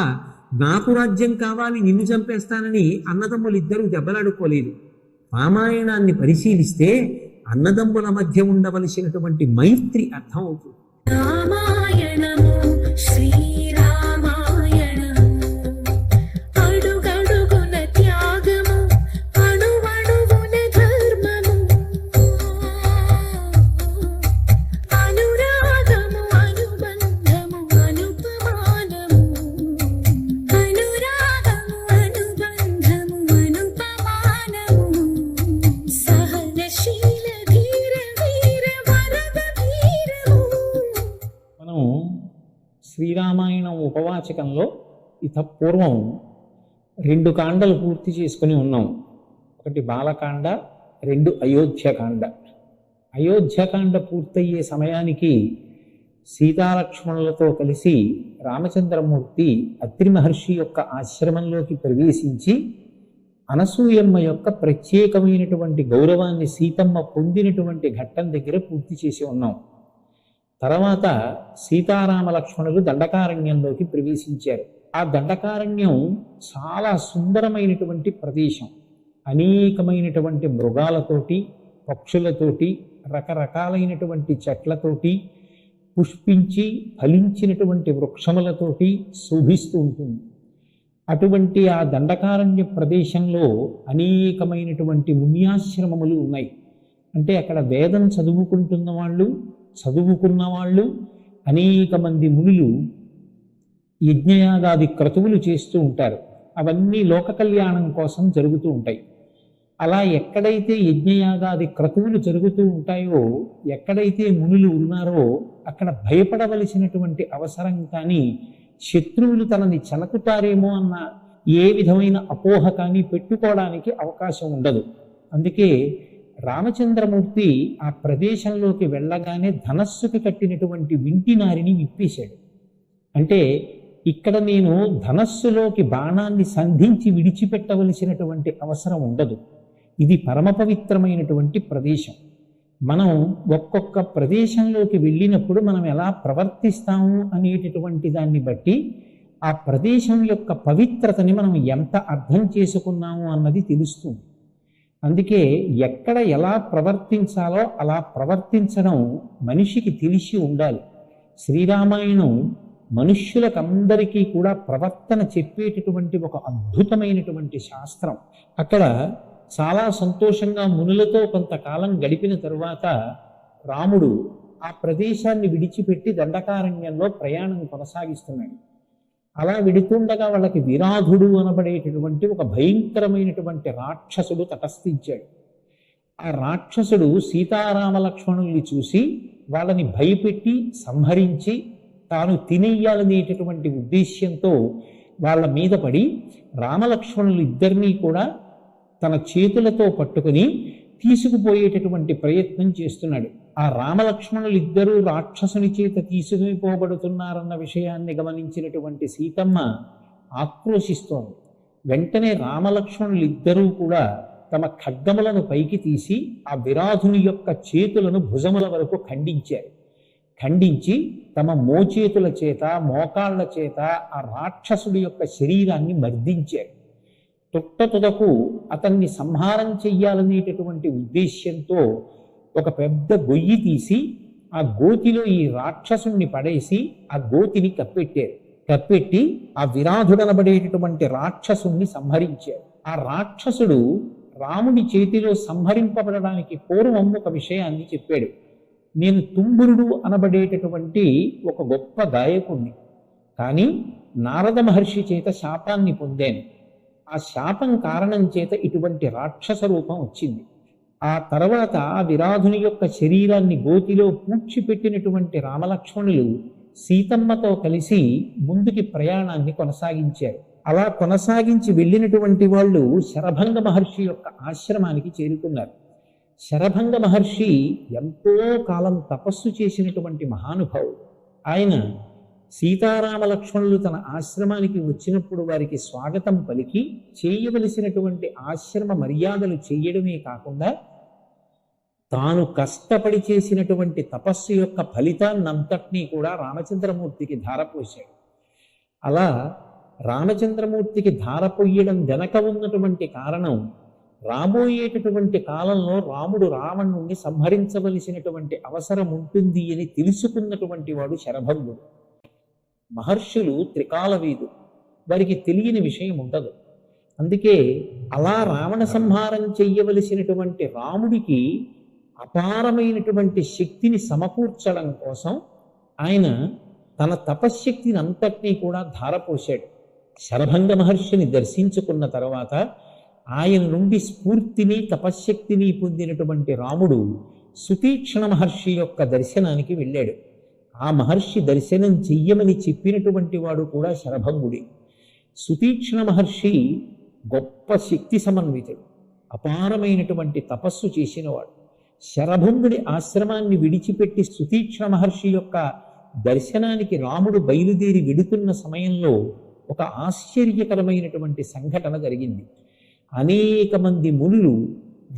నాకు రాజ్యం కావాలి, నిన్ను చంపేస్తానని అన్నదమ్ములు ఇద్దరూ దెబ్బలాడుకోలేదు. రామాయణాన్ని పరిశీలిస్తే అన్నదమ్ముల మధ్య ఉండవలసినటువంటి మైత్రి అర్థమవుతుంది. రామాయణము శ్రీరామాయణము అడుగడుగున త్యాగము అణువణువున ధర్మము అనురాగము అనుబంధము అనుపమానము అనురాగము అనుబంధము అనుపమానము సహనశీల ధీర వీర వరద వీరము. మనం శ్రీరామాయణం ఉపవాచకంలో పూర్వం 2 కాండలు పూర్తి చేసుకుని ఉన్నాం. ఒకటి బాలకాండ, 2 అయోధ్యకాండ. అయోధ్యకాండ పూర్తయ్యే సమయానికి సీతాలక్ష్మణులతో కలిసి రామచంద్రమూర్తి అత్రి మహర్షి యొక్క ఆశ్రమంలోకి ప్రవేశించి అనసూయమ్మ యొక్క ప్రత్యేకమైనటువంటి గౌరవాన్ని సీతమ్మ పొందినటువంటి ఘట్టం దగ్గర పూర్తి చేసి ఉన్నాం. తర్వాత సీతారామ లక్ష్మణులు దండకారణ్యంలోకి ప్రవేశించారు. ఆ దండకారణ్యం చాలా సుందరమైనటువంటి ప్రదేశం. అనేకమైనటువంటి మృగాలతోటి, పక్షులతోటి, రకరకాలైనటువంటి చెట్లతోటి, పుష్పించి ఫలించినటువంటి వృక్షములతోటి శోభిస్తూ ఉంటుంది. అటువంటి ఆ దండకారణ్య ప్రదేశంలో అనేకమైనటువంటి మున్యాశ్రమములు ఉన్నాయి. అంటే అక్కడ వేదం చదువుకుంటున్న వాళ్ళు, చదువుకున్న వాళ్ళు, అనేక మంది మునులు యజ్ఞయాగాది క్రతువులు చేస్తూ ఉంటారు. అవన్నీ లోక కళ్యాణం కోసం జరుగుతూ ఉంటాయి. అలా ఎక్కడైతే యజ్ఞయాగాది క్రతువులు జరుగుతూ ఉంటాయో, ఎక్కడైతే మునులు ఉన్నారో అక్కడ భయపడవలసినటువంటి అవసరం కానీ, శత్రువులు తనని చలకుతారేమో అన్న ఏ విధమైన అపోహ కానీ పెట్టుకోవడానికి అవకాశం ఉండదు. అందుకే రామచంద్రమూర్తి ఆ ప్రదేశంలోకి వెళ్ళగానే ధనస్సుకి కట్టినటువంటి వింటినారిని విప్పేశాడు. అంటే ఇక్కడ నేను ధనస్సులోకి బాణాన్ని సంధించి విడిచిపెట్టవలసినటువంటి అవసరం ఉండదు. ఇది పరమ పవిత్రమైనటువంటి ప్రదేశం. మనం ఒక్కొక్క ప్రదేశంలోకి వెళ్ళినప్పుడు మనం ఎలా ప్రవర్తిస్తాము అనేటటువంటి దాన్ని బట్టి ఆ ప్రదేశం యొక్క పవిత్రతని మనం ఎంత అర్థం చేసుకున్నాము అన్నది తెలుస్తుంది. అందుకే ఎక్కడ ఎలా ప్రవర్తించాలో అలా ప్రవర్తించడం మనిషికి తెలిసి ఉండాలి. శ్రీరామాయణం మనుష్యులకందరికీ కూడా ప్రవర్తన చెప్పేటటువంటి ఒక అద్భుతమైనటువంటి శాస్త్రం. అక్కడ చాలా సంతోషంగా మునులతో కొంతకాలం గడిపిన తరువాత రాముడు ఆ ప్రదేశాన్ని విడిచిపెట్టి దండకారణ్యంలో ప్రయాణం కొనసాగిస్తున్నాడు. అలా విడుతుండగా వాళ్ళకి విరాధుడు అనబడేటటువంటి ఒక భయంకరమైనటువంటి రాక్షసుడు తటస్థించాడు. ఆ రాక్షసుడు సీతారామ లక్ష్మణుల్ని చూసి వాళ్ళని భయపెట్టి సంహరించి తాను తినేయాలనేటటువంటి ఉద్దేశ్యంతో వాళ్ళ మీద పడి రామలక్ష్మణులు ఇద్దరినీ కూడా తన చేతులతో పట్టుకుని తీసుకుపోయేటటువంటి ప్రయత్నం చేస్తున్నాడు. ఆ రామలక్ష్మణులు ఇద్దరూ రాక్షసుని చేత తీసుకుపోబడుతున్నారన్న విషయాన్ని గమనించినటువంటి సీతమ్మ ఆక్రోశిస్తోంది. వెంటనే రామలక్ష్మణులు ఇద్దరూ కూడా తమ ఖడ్గములను పైకి తీసి ఆ విరాధుని యొక్క చేతులను భుజముల వరకు ఖండించి తమ మోచేతుల చేత మోకాళ్ల చేత ఆ రాక్షసుడి యొక్క శరీరాన్ని మర్దించారు. తుదకు అతన్ని సంహారం చెయ్యాలనేటటువంటి ఉద్దేశ్యంతో ఒక పెద్ద గొయ్యి తీసి ఆ గోతిలో ఈ రాక్షసుణ్ణి పడేసి ఆ గోతిని కప్పెట్టి ఆ విరాధుడనబడేటటువంటి రాక్షసుణ్ణి సంహరించారు. ఆ రాక్షసుడు రాముడి చేతిలో సంహరింపబడడానికి పూర్వం ఒక విషయాన్ని చెప్పాడు. నేను తుంబురుడు అనబడేటటువంటి ఒక గొప్ప గాయకుణ్ణి, కానీ నారద మహర్షి చేత శాపాన్ని పొందాను. ఆ శాపం కారణం చేత ఇటువంటి రాక్షస రూపం వచ్చింది. ఆ తర్వాత విరాధుని యొక్క శరీరాన్ని గోతిలో పూడ్చిపెట్టినటువంటి రామలక్ష్మణులు సీతమ్మతో కలిసి ముందుకి ప్రయాణాన్ని కొనసాగించారు. అలా కొనసాగించి వెళ్ళినటువంటి వాళ్ళు శరభంగ మహర్షి యొక్క ఆశ్రమానికి చేరుకున్నారు. శరభంగ మహర్షి ఎంతో కాలం తపస్సు చేసినటువంటి మహానుభావుడు. ఆయన సీతారామ లక్ష్మణులు తన ఆశ్రమానికి వచ్చినప్పుడు వారికి స్వాగతం పలికి చేయవలసినటువంటి ఆశ్రమ మర్యాదలు చేయడమే కాకుండా తాను కష్టపడి చేసినటువంటి తపస్సు యొక్క ఫలితాన్నంతటినీ కూడా రామచంద్రమూర్తికి ధారపోశాడు. అలా రామచంద్రమూర్తికి ధారపోయడం వెనక ఉన్నటువంటి కారణం, రాబోయేటటువంటి కాలంలో రాముడు రావణుణ్ణి సంహరించవలసినటువంటి అవసరం ఉంటుంది అని తెలుసుకున్నటువంటి వాడు శరభంగుడు. మహర్షులు త్రికాలవేదు, వారికి తెలియని విషయం ఉండదు. అందుకే అలా రావణ సంహారం చెయ్యవలసినటువంటి రాముడికి అపారమైనటువంటి శక్తిని సమకూర్చడం కోసం ఆయన తన తపశ్శక్తిని అంతటినీ కూడా ధారపోశాడు. శరభంగ మహర్షిని దర్శించుకున్న తర్వాత ఆయన నుండి స్ఫూర్తిని తపశ్శక్తిని పొందినటువంటి రాముడు సుతీక్ష్ణ మహర్షి యొక్క దర్శనానికి వెళ్ళాడు. ఆ మహర్షి దర్శనం చెయ్యమని చెప్పినటువంటి వాడు కూడా శరభంగుడే. సుతీక్ష్ణ మహర్షి గొప్ప శక్తి సమన్వితుడు, అపారమైనటువంటి తపస్సు చేసినవాడు. శరభంగుడి ఆశ్రమాన్ని విడిచిపెట్టి సుతీక్ష్ణ మహర్షి యొక్క దర్శనానికి రాముడు బయలుదేరి వెడుతున్న సమయంలో ఒక ఆశ్చర్యకరమైనటువంటి సంఘటన జరిగింది. అనేక మంది మునులు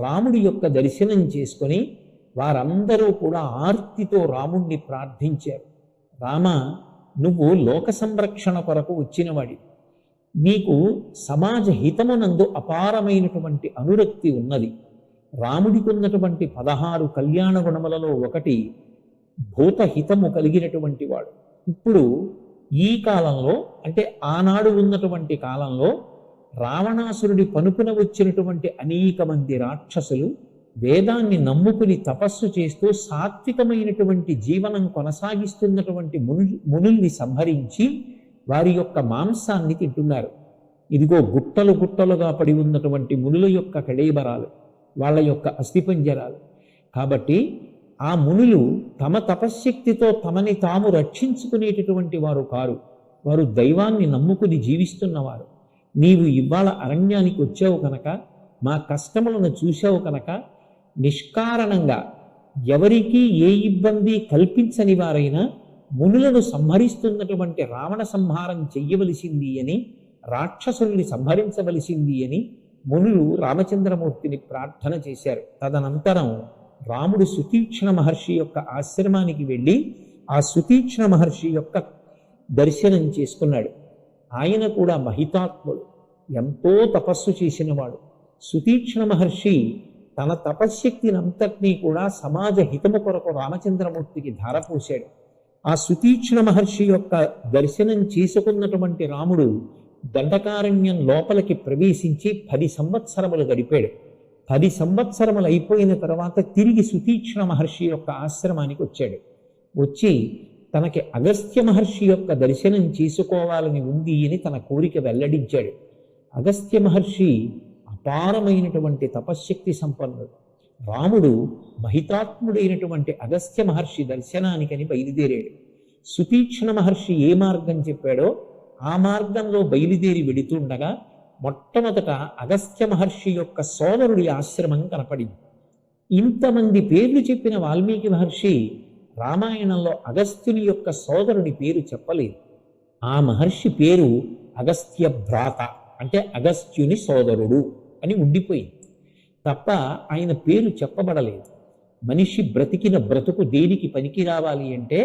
రాముడి యొక్క దర్శనం చేసుకొని వారందరూ కూడా ఆర్తితో రాముణ్ణి ప్రార్థించారు. రామ, నువ్వు లోక సంరక్షణ కొరకు వచ్చినవాడి, నీకు సమాజ హితమునందు అపారమైనటువంటి అనురక్తి ఉన్నది. రాముడికి ఉన్నటువంటి 16 కళ్యాణ గుణములలో ఒకటి భూతహితము కలిగినటువంటి వాడు. ఇప్పుడు ఈ కాలంలో అంటే ఆనాడు ఉన్నటువంటి కాలంలో రావణాసురుడి పనుపున వచ్చినటువంటి అనేక మంది రాక్షసులు వేదాన్ని నమ్ముకుని తపస్సు చేస్తూ సాత్వికమైనటువంటి జీవనం కొనసాగిస్తున్నటువంటి మునుల్ని సంహరించి వారి యొక్క మాంసాన్ని తింటున్నారు. ఇదిగో గుట్టలు గుట్టలుగా పడి ఉన్నటువంటి మునుల యొక్క కళేబరాలు, వాళ్ళ యొక్క అస్థిపంజరాలు. కాబట్టి ఆ మునులు తమ తపశ్శక్తితో తమని తాము రక్షించుకునేటటువంటి వారు కారు, వారు దైవాన్ని నమ్ముకుని జీవిస్తున్నవారు. నీవు ఇవాళ అరణ్యానికి వచ్చావు కనుక, మా కష్టములను చూశావు కనుక, నిష్కారణంగా ఎవరికీ ఏ ఇబ్బంది కల్పించని వారైనా మునులను సంహరిస్తున్నటువంటి రావణ సంహారం చెయ్యవలసింది అని, రాక్షసుల్ని సంహరించవలసింది అని మునులు రామచంద్రమూర్తిని ప్రార్థన చేశారు. తదనంతరం రాముడు సుతీక్ష్ణ మహర్షి యొక్క ఆశ్రమానికి వెళ్ళి ఆ సుతీక్ష్ణ మహర్షి యొక్క దర్శనం చేసుకున్నాడు. ఆయన కూడా మహితాత్ముడు, ఎంతో తపస్సు చేసినవాడు. సుతీక్ష్ణ మహర్షి తన తపశ్శక్తిని అంతటినీ కూడా సమాజ హితము కొరకు రామచంద్రమూర్తికి ధారపోశాడు. ఆ సుతీక్ష్ణ మహర్షి యొక్క దర్శనం చేసుకున్నటువంటి రాముడు దండకారణ్యం లోపలికి ప్రవేశించి 10 సంవత్సరములు గడిపాడు. 10 సంవత్సరములు అయిపోయిన తర్వాత తిరిగి సుతీక్ష్ణ మహర్షి యొక్క ఆశ్రమానికి వచ్చాడు. వచ్చి తనకి అగస్త్య మహర్షి యొక్క దర్శనం చేసుకోవాలని ఉంది అని తన కోరిక వెల్లడించాడు. అగస్త్య మహర్షి అపారమైనటువంటి తపశ్శక్తి సంపన్నుడు. రాముడు మహితాత్ముడైనటువంటి అగస్త్య మహర్షి దర్శనానికని బయలుదేరాడు. సుతీక్ష్ణ మహర్షి ఏ మార్గం చెప్పాడో ఆ మార్గంలో బయలుదేరి వెడుతుండగా మొట్టమొదట అగస్త్య మహర్షి యొక్క సోదరుడి ఆశ్రమం కనపడింది. ఇంతమంది పేర్లు చెప్పిన వాల్మీకి మహర్షి రామాయణంలో అగస్త్యుని యొక్క సోదరుడి పేరు చెప్పలేదు. ఆ మహర్షి పేరు అగస్త్య భ్రాత, అంటే అగస్త్యుని సోదరుడు అని ఉండిపోయింది తప్ప ఆయన పేరు చెప్పబడలేదు. మనిషి బ్రతికిన బ్రతుకు దేనికి పనికి రావాలి అంటే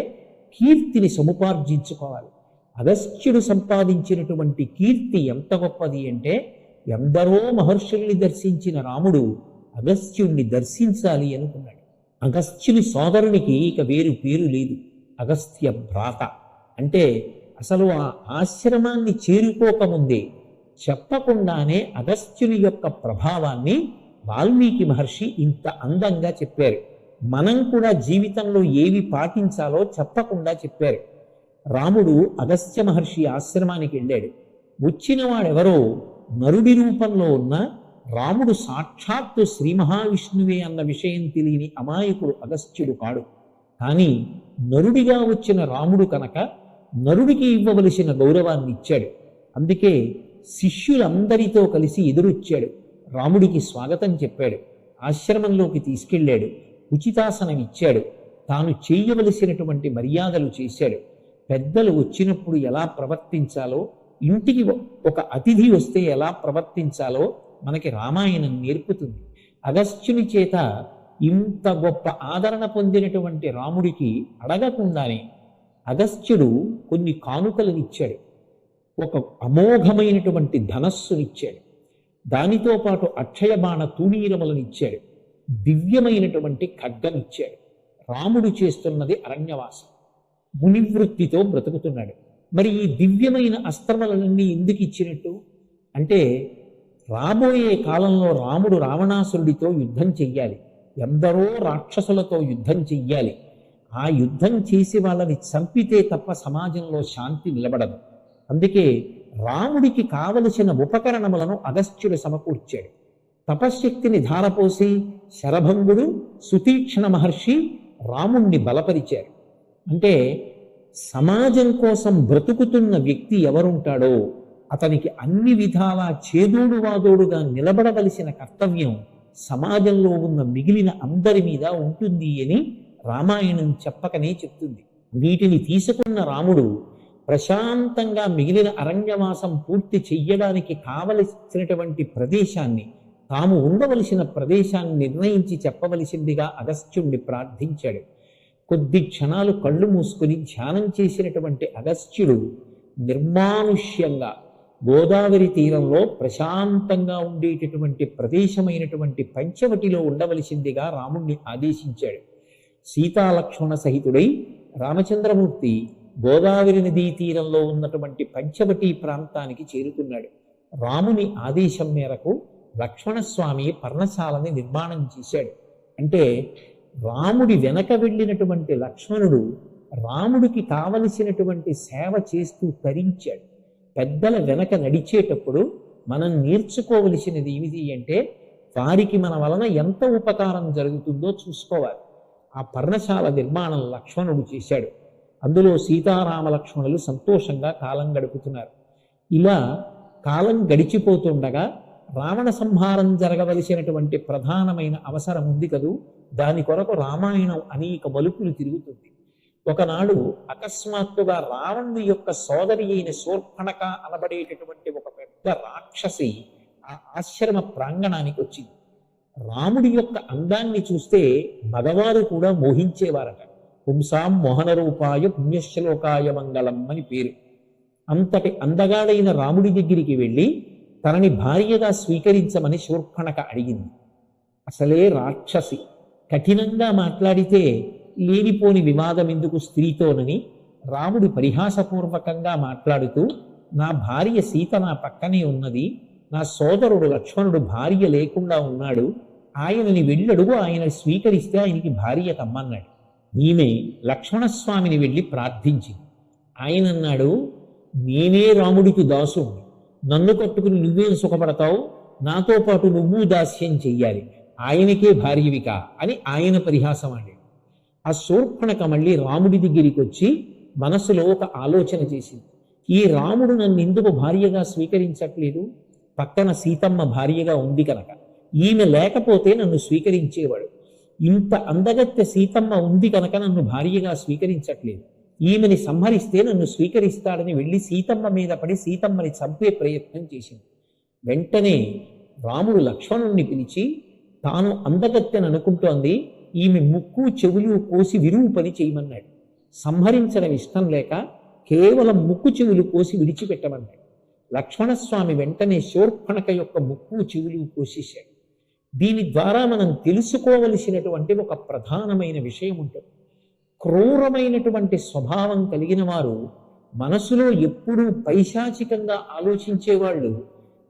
కీర్తిని సముపార్జించుకోవాలి. అగస్త్యుడు సంపాదించినటువంటి కీర్తి ఎంత గొప్పది అంటే, ఎందరో మహర్షుల్ని దర్శించిన రాముడు అగస్త్యుణ్ణి దర్శించాలి అనుకున్నాడు. అగస్త్యుని సోదరునికి ఇక వేరు పేరు లేదు, అగస్త్య భ్రాత. అంటే అసలు ఆ ఆశ్రమాన్ని చేరుకోకముందే చెప్పకుండానే అగస్త్యుని యొక్క ప్రభావాన్ని వాల్మీకి మహర్షి ఇంత అందంగా చెప్పారు. మనం కూడా జీవితంలో ఏవి పాటించాలో చెప్పకుండా చెప్పారు. రాముడు అగస్త్య మహర్షి ఆశ్రమానికి వెళ్ళాడు. వచ్చిన వాడెవరో నరుడి రూపంలో ఉన్న రాముడు సాక్షాత్తు శ్రీ మహావిష్ణువే అన్న విషయం తెలియని అమాయకుడు అగస్త్యుడు కాడు. కానీ నరుడిగా వచ్చిన రాముడు కనుక నరుడికి ఇవ్వవలసిన గౌరవాన్ని ఇచ్చాడు. అందుకే శిష్యులందరితో కలిసి ఎదురొచ్చాడు. రాముడికి స్వాగతం చెప్పాడు, ఆశ్రమంలోకి తీసుకెళ్ళాడు, ఉచితాసనం ఇచ్చాడు, తాను చేయవలసినటువంటి మర్యాదలు చేశాడు. పెద్దలు వచ్చినప్పుడు ఎలా ప్రవర్తించాలో, ఇంటికి ఒక అతిథి వస్తే ఎలా ప్రవర్తించాలో మనకి రామాయణం నేర్పుతుంది. అగస్త్యుని చేత ఇంత గొప్ప ఆదరణ పొందినటువంటి రాముడికి అడగకుండానే అగస్త్యుడు కొన్ని కానుకలనిచ్చాడు. ఒక అమోఘమైనటువంటి ధనస్సునిచ్చాడు, దానితో పాటు అక్షయ బాణ తూణీరములనిచ్చాడు, దివ్యమైనటువంటి ఖడ్గమిచ్చాడు. రాముడు చేస్తున్నది అరణ్యవాసం, మునివృత్తితో బ్రతుకుతున్నాడు. మరి ఈ దివ్యమైన అస్త్రములన్నీ ఎందుకు ఇచ్చినట్టు అంటే, రాబోయే కాలంలో రాముడు రావణాసురుడితో యుద్ధం చెయ్యాలి, ఎందరో రాక్షసులతో యుద్ధం చెయ్యాలి. ఆ యుద్ధం చేసి వాళ్ళని చంపితే తప్ప సమాజంలో శాంతి నిలబడదు. అందుకే రాముడికి కావలసిన ఉపకరణములను అగస్త్యుడు సమకూర్చాడు. తపశ్శక్తిని ధారపోసి శరభంగుడు, సుతీక్ష్ణ మహర్షి రాముణ్ణి బలపరిచారు. అంటే సమాజం కోసం బ్రతుకుతున్న వ్యక్తి ఎవరుంటాడో అతనికి అన్ని విధాలా చేదోడు వాదోడుగా నిలబడవలసిన కర్తవ్యం సమాజంలో ఉన్న మిగిలిన అందరి మీద ఉంటుంది అని రామాయణం చెప్పకనే చెప్తుంది. వీటిని తీసుకున్న రాముడు ప్రశాంతంగా మిగిలిన అరణ్యవాసం పూర్తి చెయ్యడానికి కావలసినటువంటి ప్రదేశాన్ని, తాము ఉండవలసిన ప్రదేశాన్ని నిర్ణయించి చెప్పవలసిందిగా అగస్త్యుణ్ణి ప్రార్థించాడు. కొద్ది క్షణాలు కళ్ళు మూసుకుని ధ్యానం చేసినటువంటి అగస్త్యుడు నిర్మానుష్యంగా గోదావరి తీరంలో ప్రశాంతంగా ఉండేటటువంటి ప్రదేశమైనటువంటి పంచవటిలో ఉండవలసిందిగా రాముణ్ణి ఆదేశించాడు. సీతాలక్ష్మణ సహితుడై రామచంద్రమూర్తి గోదావరి నదీ తీరంలో ఉన్నటువంటి పంచవటి ప్రాంతానికి చేరుకున్నాడు. రాముని ఆదేశం మేరకు లక్ష్మణస్వామి పర్ణశాలని నిర్మాణం చేశాడు. అంటే రాముడి వెనక వెళ్ళినటువంటి లక్ష్మణుడు రాముడికి కావలసినటువంటి సేవ చేస్తూ తరించాడు. పెద్దల వెనక నడిచేటప్పుడు మనం నేర్చుకోవలసినది ఏమిటి అంటే వారికి మన వలన ఎంత ఉపకారం జరుగుతుందో చూసుకోవాలి. ఆ పర్ణశాల నిర్మాణం లక్ష్మణుడు చేశాడు. అందులో సీతారామ లక్ష్మణులు సంతోషంగా కాలం గడుపుతున్నారు. ఇలా కాలం గడిచిపోతుండగా రావణ సంహారం జరగవలసినటువంటి ప్రధానమైన అవసరం ఉంది కదూ, దాని కొరకు రామాయణం అనేక మలుపులు తిరుగుతుంది. ఒకనాడు అకస్మాత్తుగా రావణుడి యొక్క సోదరి అయిన శూర్పణఖ అనబడేటటువంటి ఒక పెద్ద రాక్షసి ఆ ఆశ్రమ ప్రాంగణానికి వచ్చింది. రాముడి యొక్క అందాన్ని చూస్తే మగవారు కూడా మోహించేవారట. పుంసాం మోహన రూపాయ పుణ్యశ్లోకాయ మంగళం అని పేరు. అంతటి అందగాడైన రాముడి దగ్గరికి వెళ్ళి తనని భార్యగా స్వీకరించమని శూర్పణఖ అడిగింది. అసలే రాక్షసి, కఠినంగా మాట్లాడితే లేనిపోని వివాదం ఎందుకు స్త్రీతోనని రాముడు పరిహాసపూర్వకంగా మాట్లాడుతూ, నా భార్య సీత నా పక్కనే ఉన్నది, నా సోదరుడు లక్ష్మణుడు భార్య లేకుండా ఉన్నాడు, ఆయనని వెళ్ళడుగు, ఆయన స్వీకరిస్తే ఆయనకి భార్య కమ్మన్నాడు. ఈమె లక్ష్మణస్వామిని వెళ్ళి ప్రార్థించింది. ఆయన అన్నాడు, నేనే రాముడికి దాసుణ్ణి, నన్ను కట్టుకుని నువ్వేం సుఖపడతావు, నాతో పాటు నువ్వు దాస్యం చెయ్యాలి, ఆయనకే భార్యవిక అని ఆయన పరిహాసం ఆడాడు. ఆ శూర్పణఖ మళ్ళీ రాముడి దగ్గరికి వచ్చి మనసులో ఒక ఆలోచన చేసింది. ఈ రాముడు నన్ను ఎందుకు భార్యగా స్వీకరించట్లేదు? పక్కన సీతమ్మ భార్యగా ఉంది కనుక, ఈమె లేకపోతే నన్ను స్వీకరించేవాడు. ఇంత అందగత్తె సీతమ్మ ఉంది కనుక నన్ను భార్యగా స్వీకరించట్లేదు, ఈమెని సంహరిస్తే నన్ను స్వీకరిస్తాడని వెళ్ళి సీతమ్మ మీద పడి సీతమ్మని చంపే ప్రయత్నం చేసింది. వెంటనే రాముడు లక్ష్మణుణ్ణి పిలిచి, తాను అందగత్తెని అనుకుంటోంది, ఈమె ముక్కు చెవులు కోసి విరువు పని చేయమన్నాడు. సంహరించడం ఇష్టం లేక కేవలం ముక్కు చెవులు కోసి విడిచిపెట్టమన్నాడు. లక్ష్మణస్వామి వెంటనే శూర్పణఖ యొక్క ముక్కు చెవులు కోసేశాడు. దీని ద్వారా మనం తెలుసుకోవలసినటువంటి ఒక ప్రధానమైన విషయం ఉంటుంది. క్రూరమైనటువంటి స్వభావం కలిగిన వారు, మనసులో ఎప్పుడూ పైశాచికంగా ఆలోచించేవాళ్ళు,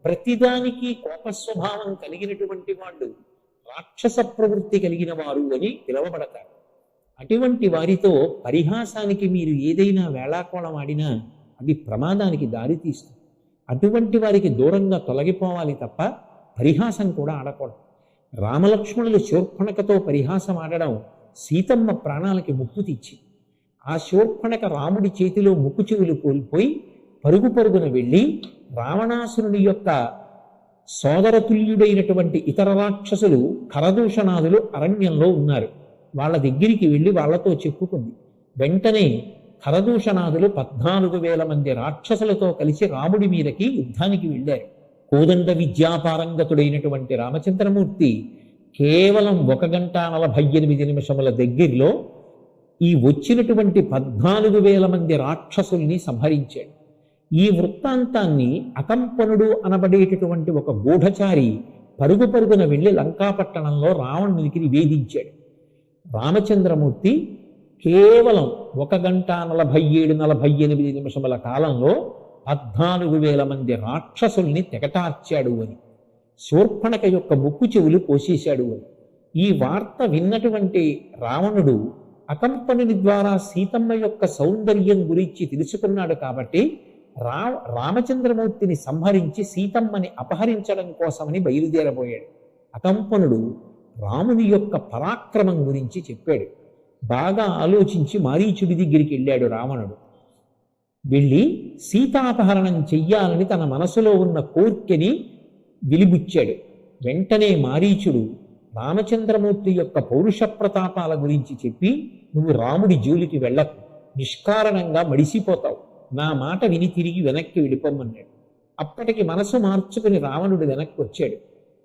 ప్రతిదానికి కోప స్వభావం కలిగినటువంటి వాళ్ళు రాక్షస ప్రవృత్తి కలిగిన వారు అని పిలువబడతారు. అటువంటి వారితో పరిహాసానికి మీరు ఏదైనా వేళాకోళం ఆడినా అది ప్రమాదానికి దారితీస్తుంది. అటువంటి వారికి దూరంగా తొలగిపోవాలి తప్ప పరిహాసం కూడా ఆడకూడదు. రామలక్ష్మణులు శూర్పణఖతో పరిహాసం ఆడడం సీతమ్మ ప్రాణాలకి ముప్పు తెచ్చి, ఆ శూర్పణఖ రాముడి చేతిలో ముక్కు చెవులు కోల్పోయి పరుగు పరుగున వెళ్ళి రావణాసురుని యొక్క సోదరతుల్యుడైనటువంటి ఇతర రాక్షసులు ఖరదూషణాదులు అరణ్యంలో ఉన్నారు, వాళ్ళ దగ్గరికి వెళ్ళి వాళ్లతో చెప్పుకుంది. వెంటనే ఖరదూషణాదులు 14,000 మంది రాక్షసులతో కలిసి రాముడి మీదకి యుద్ధానికి వెళ్ళారు. కోదండ విద్యాపారంగతుడైనటువంటి రామచంద్రమూర్తి కేవలం 1 గంట 48 నిమిషముల దగ్గరలో ఈ వచ్చినటువంటి 14,000 మంది రాక్షసుల్ని సంహరించాడు. ఈ వృత్తాంతాన్ని అకంపనుడు అనబడేటటువంటి ఒక గూఢచారి పరుగు పరుగున వెళ్ళి లంకాపట్టణంలో రావణునికి నివేదించాడు. రామచంద్రమూర్తి కేవలం 1 గంట 47 నిమిషముల కాలంలో 14,000 మంది రాక్షసుల్ని తెగటార్చాడు అని, శూర్పణఖ యొక్క ముక్కు చెవులు కోసేశాడు అని. ఈ వార్త విన్నటువంటి రావణుడు అకంపనుని ద్వారా సీతమ్మ యొక్క సౌందర్యం గురించి తెలుసుకున్నాడు కాబట్టి రామచంద్రమూర్తిని సంహరించి సీతమ్మని అపహరించడం కోసమని బయలుదేరబోయాడు. అకంపనుడు రాముని యొక్క పరాక్రమం గురించి చెప్పాడు. బాగా ఆలోచించి మారీచుడి దగ్గరికి వెళ్ళాడు రావణుడు. వెళ్ళి సీతాపహరణం చెయ్యాలని తన మనసులో ఉన్న కోర్కెని విలిబుచ్చాడు. వెంటనే మారీచుడు రామచంద్రమూర్తి యొక్క పౌరుష ప్రతాపాల గురించి చెప్పి, నువ్వు రాముడి జోలికి వెళ్ళకు, నిష్కారణంగా మడిసిపోతావు, నా మాట విని తిరిగి వెనక్కి వెళ్ళిపోమన్నాడు. అప్పటికి మనసు మార్చుకుని రావణుడు వెనక్కి వచ్చాడు.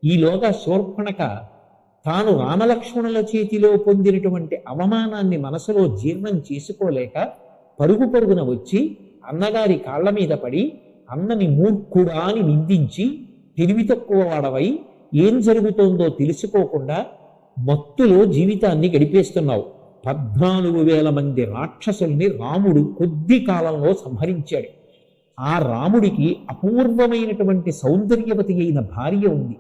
ఈలోగా శూర్పణఖ తాను రామలక్ష్మణుల చేతిలో పొందినటువంటి అవమానాన్ని మనసులో జీర్ణం చేసుకోలేక పరుగు పరుగున వచ్చి అన్నగారి కాళ్ల మీద పడి, అన్నని మూర్ఖుడా అని నిందించి, తెలివి తక్కువ వాడవై ఏం జరుగుతోందో తెలుసుకోకుండా మత్తులో జీవితాన్ని గడిపేస్తున్నావు, 14,000 మంది రాక్షసుల్ని రాముడు కొద్ది కాలంలో సంహరించాడు. ఆ రాముడికి అపూర్వమైనటువంటి సౌందర్యవతి అయిన భార్య ఉంది.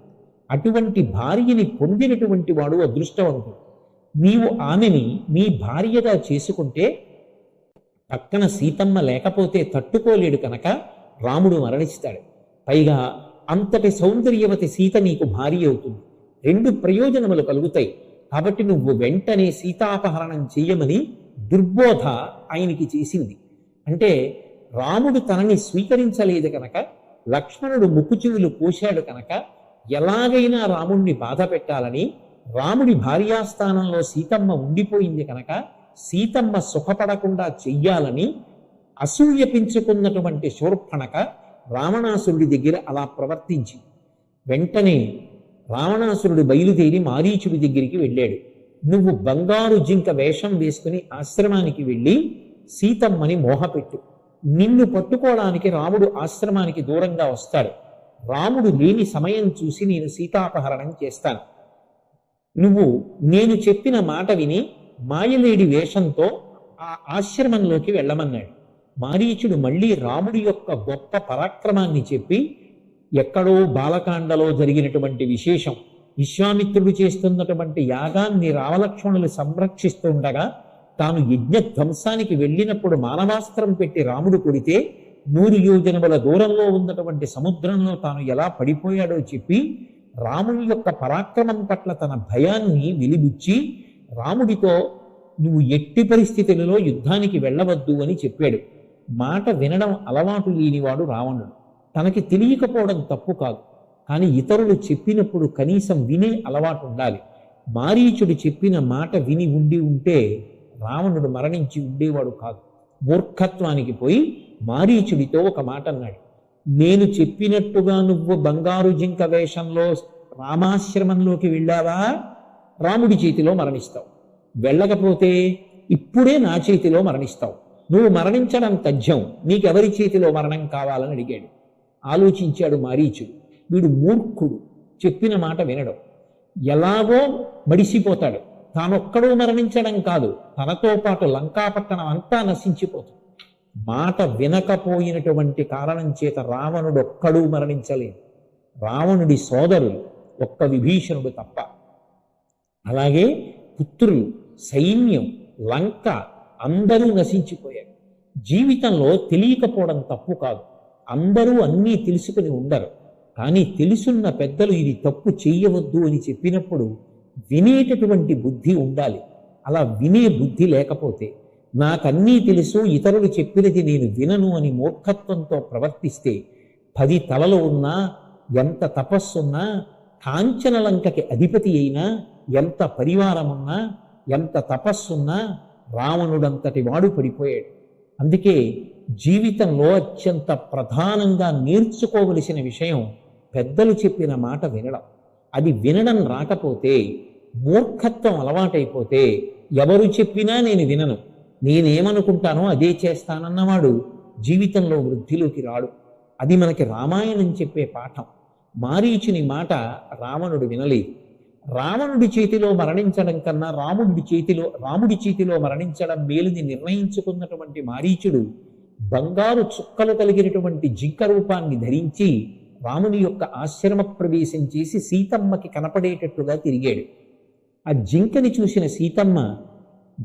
అటువంటి భార్యని పొందినటువంటి వాడు అదృష్టవంతుడు. నీవు ఆమెని నీ భార్యగా చేసుకుంటే పక్కన సీతమ్మ లేకపోతే తట్టుకోలేడు కనుక రాముడు మరణిస్తాడు. పైగా అంతటి సౌందర్యవతి సీత నీకు భార్య అవుతుంది. 2 ప్రయోజనములు కలుగుతాయి. కాబట్టి నువ్వు వెంటనే సీతాపహరణం చెయ్యమని దుర్బోధ ఆయనకి చేసింది. అంటే రాముడు తనని స్వీకరించలేదు కనుక, లక్ష్మణుడు ముక్కుచెవులు కోశాడు కనుక, ఎలాగైనా రాముణ్ణి బాధ పెట్టాలని, రాముడి భార్యాస్థానంలో సీతమ్మ ఉండిపోయింది కనుక సీతమ్మ సుఖపడకుండా చెయ్యాలని అసూయ పెంచుకున్నటువంటి శూర్పణఖ రావణాసురుడి దగ్గర అలా ప్రవర్తించి, వెంటనే రావణాసురుడు బయలుదేరి మారీచుడి దగ్గరికి వెళ్ళాడు. నువ్వు బంగారు జింక వేషం వేసుకుని ఆశ్రమానికి వెళ్ళి సీతమ్మని మోహపెట్టు. నిన్ను పట్టుకోవడానికి రాముడు ఆశ్రమానికి దూరంగా వస్తాడు. రాముడు లేని సమయం చూసి నేను సీతాపహరణం చేస్తాను. నువ్వు నేను చెప్పిన మాట విని మాయలేడి వేషంతో ఆ ఆశ్రమంలోకి వెళ్ళమన్నాడు. మారీచుడు మళ్ళీ రాముడి యొక్క గొప్ప పరాక్రమాన్ని చెప్పి, ఎక్కడో బాలకాండలో జరిగినటువంటి విశేషం, విశ్వామిత్రుడు చేస్తున్నటువంటి యాగాన్ని రామలక్ష్మణులు సంరక్షిస్తుండగా తాను యజ్ఞ ధ్వంసానికి వెళ్ళినప్పుడు మానవాస్త్రం పెట్టి రాముడు కొడితే 100 యోజనముల దూరంలో ఉన్నటువంటి సముద్రంలో తాను ఎలా పడిపోయాడో చెప్పి, రాముని యొక్క పరాక్రమం పట్ల తన భయాన్ని వెలిబుచ్చి రాముడితో నువ్వు ఎట్టి పరిస్థితులలో యుద్ధానికి వెళ్ళవద్దు అని చెప్పాడు. మాట వినడం అలవాటు లేనివాడు రావణుడు. తనకి తెలియకపోవడం తప్పు కాదు, కానీ ఇతరులు చెప్పినప్పుడు కనీసం వినే అలవాటు ఉండాలి. మారీచుడు చెప్పిన మాట విని ఉంటే రావణుడు మరణించి ఉండేవాడు కాదు. మూర్ఖత్వానికి పోయి మారీచుడితో ఒక మాట అన్నాడు. నేను చెప్పినట్టుగా నువ్వు బంగారు జింక వేషంలో రామాశ్రమంలోకి వెళ్ళావా, రాముడి చేతిలో మరణిస్తావు. వెళ్ళకపోతే ఇప్పుడే నా చేతిలో మరణిస్తావు. నువ్వు మరణించడం తథ్యం, నీకెవరి చేతిలో మరణం కావాలని అడిగాడు. ఆలోచించాడు మారీచుడు. వీడు మూర్ఖుడు, చెప్పిన మాట వినడం. ఎలాగో మడిసిపోతాడు. తానొక్కడూ మరణించడం కాదు, తనతో పాటు లంకాపట్టణం అంతా నశించిపోతుంది. మాట వినకపోయినటువంటి కారణం చేత రావణుడు ఒక్కడూ మరణించలేదు. రావణుడి సోదరులు ఒక్క విభీషణుడు తప్ప. అలాగే పుత్రులు, సైన్యం, లంక అందరూ నశించిపోయారు. జీవితంలో తెలియకపోవడం తప్పు కాదు. అందరూ అన్నీ తెలుసుకుని ఉండరు. కానీ తెలుసున్న పెద్దలు ఇది తప్పు చెయ్యవద్దు అని చెప్పినప్పుడు వినేటటువంటి బుద్ధి ఉండాలి. అలా వినే బుద్ధి లేకపోతే, నాకన్నీ తెలుసు ఇతరులు చెప్పినది నేను వినను అని మూర్ఖత్వంతో ప్రవర్తిస్తే 10 తలలు ఉన్నా, ఎంత తపస్సున్నా, కాంచనలంకకి అధిపతి అయినా, ఎంత పరివారమున్నా, ఎంత తపస్సున్నా రావణుడంతటి వాడు పడిపోయాడు. అందుకే జీవితంలో అత్యంత ప్రధానంగా నేర్చుకోవలసిన విషయం పెద్దలు చెప్పిన మాట వినడం. అది వినడం రాకపోతే, మూర్ఖత్వం అలవాటైపోతే, ఎవరు చెప్పినా నేను వినను, నేనేమనుకుంటానో అదే చేస్తానన్నవాడు జీవితంలో వృద్ధిలోకి రాడు. అది మనకి రామాయణం చెప్పే పాఠం. మారీచుని మాట రావణుడు వినలేదు. రావణుడి చేతిలో మరణించడం కన్నా రాముడి చేతిలో మరణించడం మేలుని నిర్ణయించుకున్నటువంటి మారీచుడు బంగారు చుక్కలు కలిగినటువంటి జింక రూపాన్ని ధరించి రాముని యొక్క ఆశ్రమ ప్రవేశం చేసి సీతమ్మకి కనపడేటట్టుగా తిరిగాడు. ఆ జింకని చూసిన సీతమ్మ,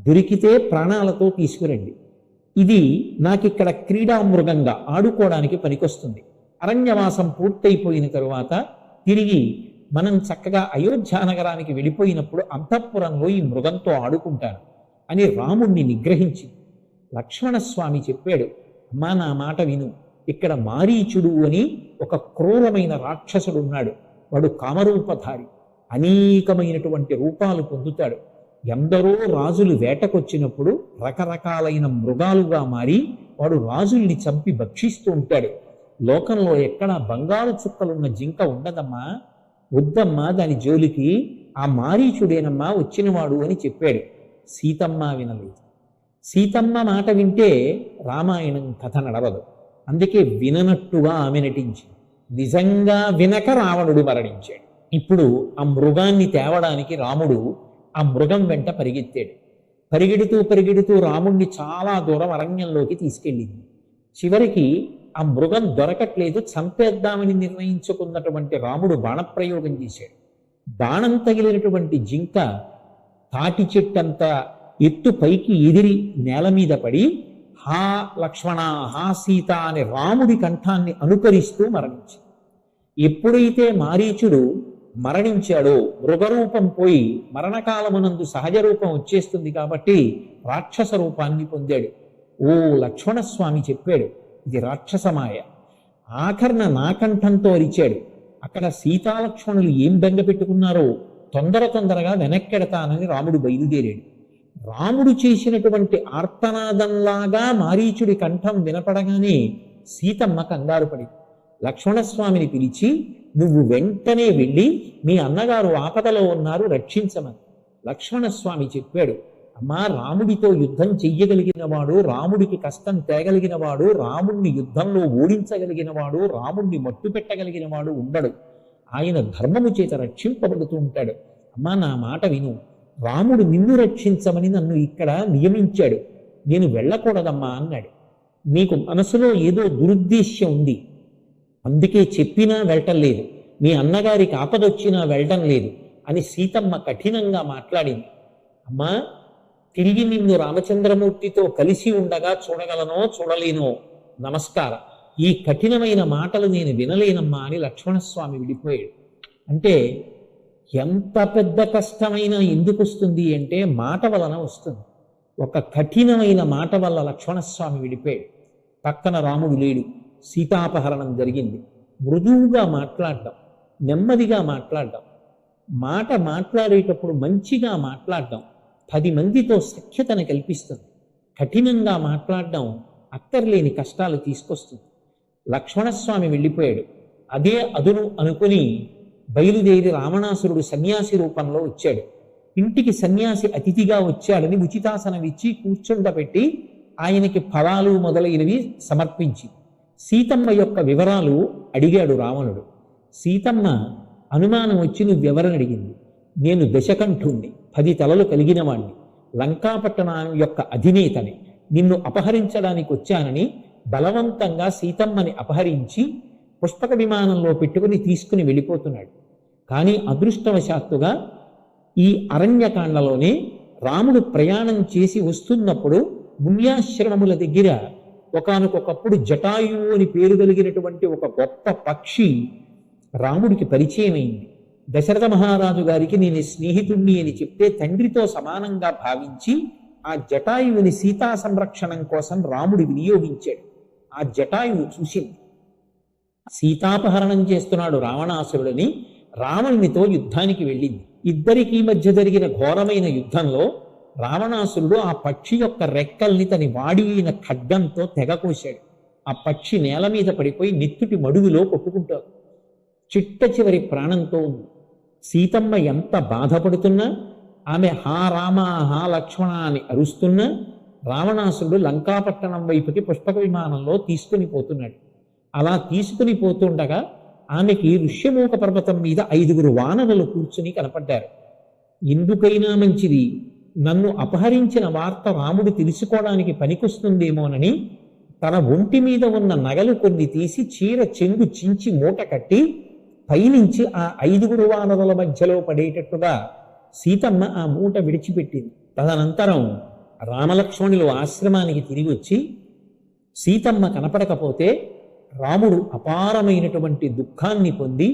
దొరికితే ప్రాణాలతో తీసుకురండి, ఇది నాకిక్కడ క్రీడామృగంగా ఆడుకోవడానికి పనికొస్తుంది. అరణ్యవాసం పూర్తయిపోయిన తరువాత తిరిగి మనం చక్కగా అయోధ్యానగరానికి వెళ్ళిపోయినప్పుడు అంతఃపురంలో ఈ మృగంతో ఆడుకుంటాను అని రాముణ్ణి నిగ్రహించి లక్ష్మణస్వామి చెప్పాడు, అమ్మా నా మాట విను, ఇక్కడ మారీచుడు అని ఒక క్రూరమైన రాక్షసుడు ఉన్నాడు. వాడు కామరూపధారి, అనేకమైనటువంటి రూపాలు పొందుతాడు. ఎందరో రాజులు వేటకొచ్చినప్పుడు రకరకాలైన మృగాలుగా మారి వాడు రాజుల్ని చంపి భక్షిస్తూ ఉంటాడు. లోకంలో ఎక్కడ బంగారు చుక్కలున్న జింక ఉండదమ్మా, వద్దమ్మా దాని జోలికి, ఆ మారీచుడేనమ్మా వచ్చినవాడు అని చెప్పాడు. సీతమ్మ వినలేదు. సీతమ్మ మాట వింటే రామాయణం కథ నడవదు. అందుకే విననట్టుగా ఆమె నటించింది. నిజంగా వినక రావణుడు మరణించాడు. ఇప్పుడు ఆ మృగాన్ని తేవడానికి రాముడు ఆ మృగం వెంట పరిగెత్తాడు. పరిగెడుతూ పరిగెడుతూ రాముణ్ణి చాలా దూరం అరణ్యంలోకి తీసుకెళ్ళింది. చివరికి ఆ మృగం దొరకట్లేదు, చంపేద్దామని నిర్ణయించుకున్నటువంటి రాముడు బాణప్రయోగం చేశాడు. బాణం తగిలినటువంటి జింక తాటి చెట్టంత ఎత్తు పైకి ఎదిరి నేల మీద పడి హా లక్ష్మణ హా సీత అని రాముడి కంఠాన్ని అనుకరిస్తూ మరణించింది. ఎప్పుడైతే మారీచుడు మరణించాడో మృగరూపం పోయి మరణకాలమునందు సహజ రూపం వచ్చేస్తుంది కాబట్టి రాక్షస రూపాన్ని పొందాడు. ఓ లక్ష్మణస్వామి చెప్పాడు, ఇది రాక్షసమాయ. ఆఖరణ నా కంఠంతో అరిచాడు. అక్కడ సీతాలక్ష్మణులు ఏం బెంగ పెట్టుకున్నారో తొందరగా వెనక్కెడతానని రాముడు బయలుదేరాడు. రాముడు చేసినటువంటి ఆర్తనాదంలాగా మారీచుడి కంఠం వినపడగానే సీతమ్మ కంగారు పడింది. లక్ష్మణస్వామిని పిలిచి, నువ్వు వెంటనే వెళ్ళి మీ అన్నగారు ఆపదలో ఉన్నారు, రక్షించమని. లక్ష్మణస్వామి చెప్పాడు, అమ్మా, రాముడితో యుద్ధం చెయ్యగలిగిన వాడు, రాముడికి కష్టం తేగలిగిన వాడు, రాముణ్ణి యుద్ధంలో ఓడించగలిగిన వాడు, రాముణ్ణి మట్టు పెట్టగలిగిన వాడు ఉండడు. ఆయన ధర్మము చేత రక్షింపబడుతూ ఉంటాడు. అమ్మా, నా మాట విను, రాముడు నిన్ను రక్షించమని నన్ను ఇక్కడ నియమించాడు, నేను వెళ్ళకూడదమ్మా అన్నాడు. నీకు మనసులో ఏదో దురుద్దేశ్యం ఉంది, అందుకే చెప్పినా వెళ్ళటం లేదు, మీ అన్నగారికి ఆపదొచ్చినా వెళ్ళటం లేదు అని సీతమ్మ కఠినంగా మాట్లాడింది. అమ్మా, తిరిగి నిన్ను రామచంద్రమూర్తితో కలిసి ఉండగా చూడగలనో చూడలేనో, నమస్కారం, ఈ కఠినమైన మాటలు నేను వినలేనమ్మా అని లక్ష్మణస్వామి విడిపోయాడు. అంటే ఎంత పెద్ద కష్టమైనా ఎందుకు వస్తుంది అంటే మాట వలన వస్తుంది. ఒక కఠినమైన మాట వల్ల లక్ష్మణస్వామి విడిపోయాడు. పక్కన రాముడు లేడు, సీతాపహరణం జరిగింది. మృదువుగా మాట్లాడడం, నెమ్మదిగా మాట్లాడడం, మాట మాట్లాడేటప్పుడు మంచిగా మాట్లాడడం 10 మందితో సఖ్యతను కల్పిస్తుంది. కఠినంగా మాట్లాడడం అక్కర్లేని కష్టాలు తీసుకొస్తుంది. లక్ష్మణస్వామి వెళ్ళిపోయాడు. అదే అదును అనుకుని బయలుదేరి రావణాసురుడు సన్యాసి రూపంలో వచ్చాడు. ఇంటికి సన్యాసి అతిథిగా వచ్చాడని ఉచితాసనం ఇచ్చి కూర్చుండబెట్టి ఆయనకి ఫలాలు మొదలైనవి సమర్పించి సీతమ్మ యొక్క వివరాలు అడిగాడు రావణుడు. సీతమ్మ అనుమానం వచ్చి నువ్వెవరని అడిగింది. నేను దశకంఠుణ్ణి, 10 తలలు కలిగిన వాణ్ణి, లంకాపట్టణం యొక్క అధినేతని, నిన్ను అపహరించడానికి వచ్చానని బలవంతంగా సీతమ్మని అపహరించి పుష్పక విమానంలో పెట్టుకుని తీసుకుని వెళ్ళిపోతున్నాడు. కానీ అదృష్టవశాత్తుగా ఈ అరణ్యకాండలోనే రాముడు ప్రయాణం చేసి వస్తున్నప్పుడు మున్యాశ్రమముల దగ్గర ఒకానొకప్పుడు జటాయువు అని పేరు కలిగినటువంటి ఒక గొప్ప పక్షి రాముడికి పరిచయమైంది. దశరథ మహారాజు గారికి నేను స్నేహితుణ్ణి అని చెప్తే తండ్రితో సమానంగా భావించి ఆ జటాయువుని సీతా సంరక్షణం కోసం రాముడు వినియోగించాడు. ఆ జటాయువు చూసింది, సీతాపహరణం చేస్తున్నాడు రావణాసురుడిని, రావణునితో యుద్ధానికి వెళ్ళింది. ఇద్దరికీ మధ్య జరిగిన ఘోరమైన యుద్ధంలో రావణాసురుడు ఆ పక్షి యొక్క రెక్కల్ని తని వాడి అయిన ఖడ్గంతో తెగకోశాడు. ఆ పక్షి నేల మీద పడిపోయి నెత్తుటి మడుగులో కొట్టుకుంటాడు. చిట్ట చివరి ప్రాణంతో ఉంది. సీతమ్మ ఎంత బాధపడుతున్నా, ఆమె హా రామ హా లక్ష్మణ అని అరుస్తున్నా రావణాసురుడు లంకాపట్టణం వైపుకి పుష్పక విమానంలో తీసుకుని పోతున్నాడు. అలా తీసుకుని పోతుండగా ఆమెకి ఋష్యమూక పర్వతం మీద 5 వానరులు కూర్చుని కనపడ్డారు. ఎందుకైనా మంచిది, నన్ను అపహరించిన వార్త రాముడు తెలుసుకోవడానికి పనికొస్తుందేమోనని తన ఒంటి మీద ఉన్న నగలు కొన్ని తీసి చీర చెంగు చించి మూట కట్టి పైనుంచి ఆ 5 వానరుల మధ్యలో పడేటట్టుగా సీతమ్మ ఆ మూట విడిచిపెట్టింది. తదనంతరం రామలక్ష్మణులు ఆశ్రమానికి తిరిగి వచ్చి సీతమ్మ కనపడకపోతే రాముడు అపారమైనటువంటి దుఃఖాన్ని పొంది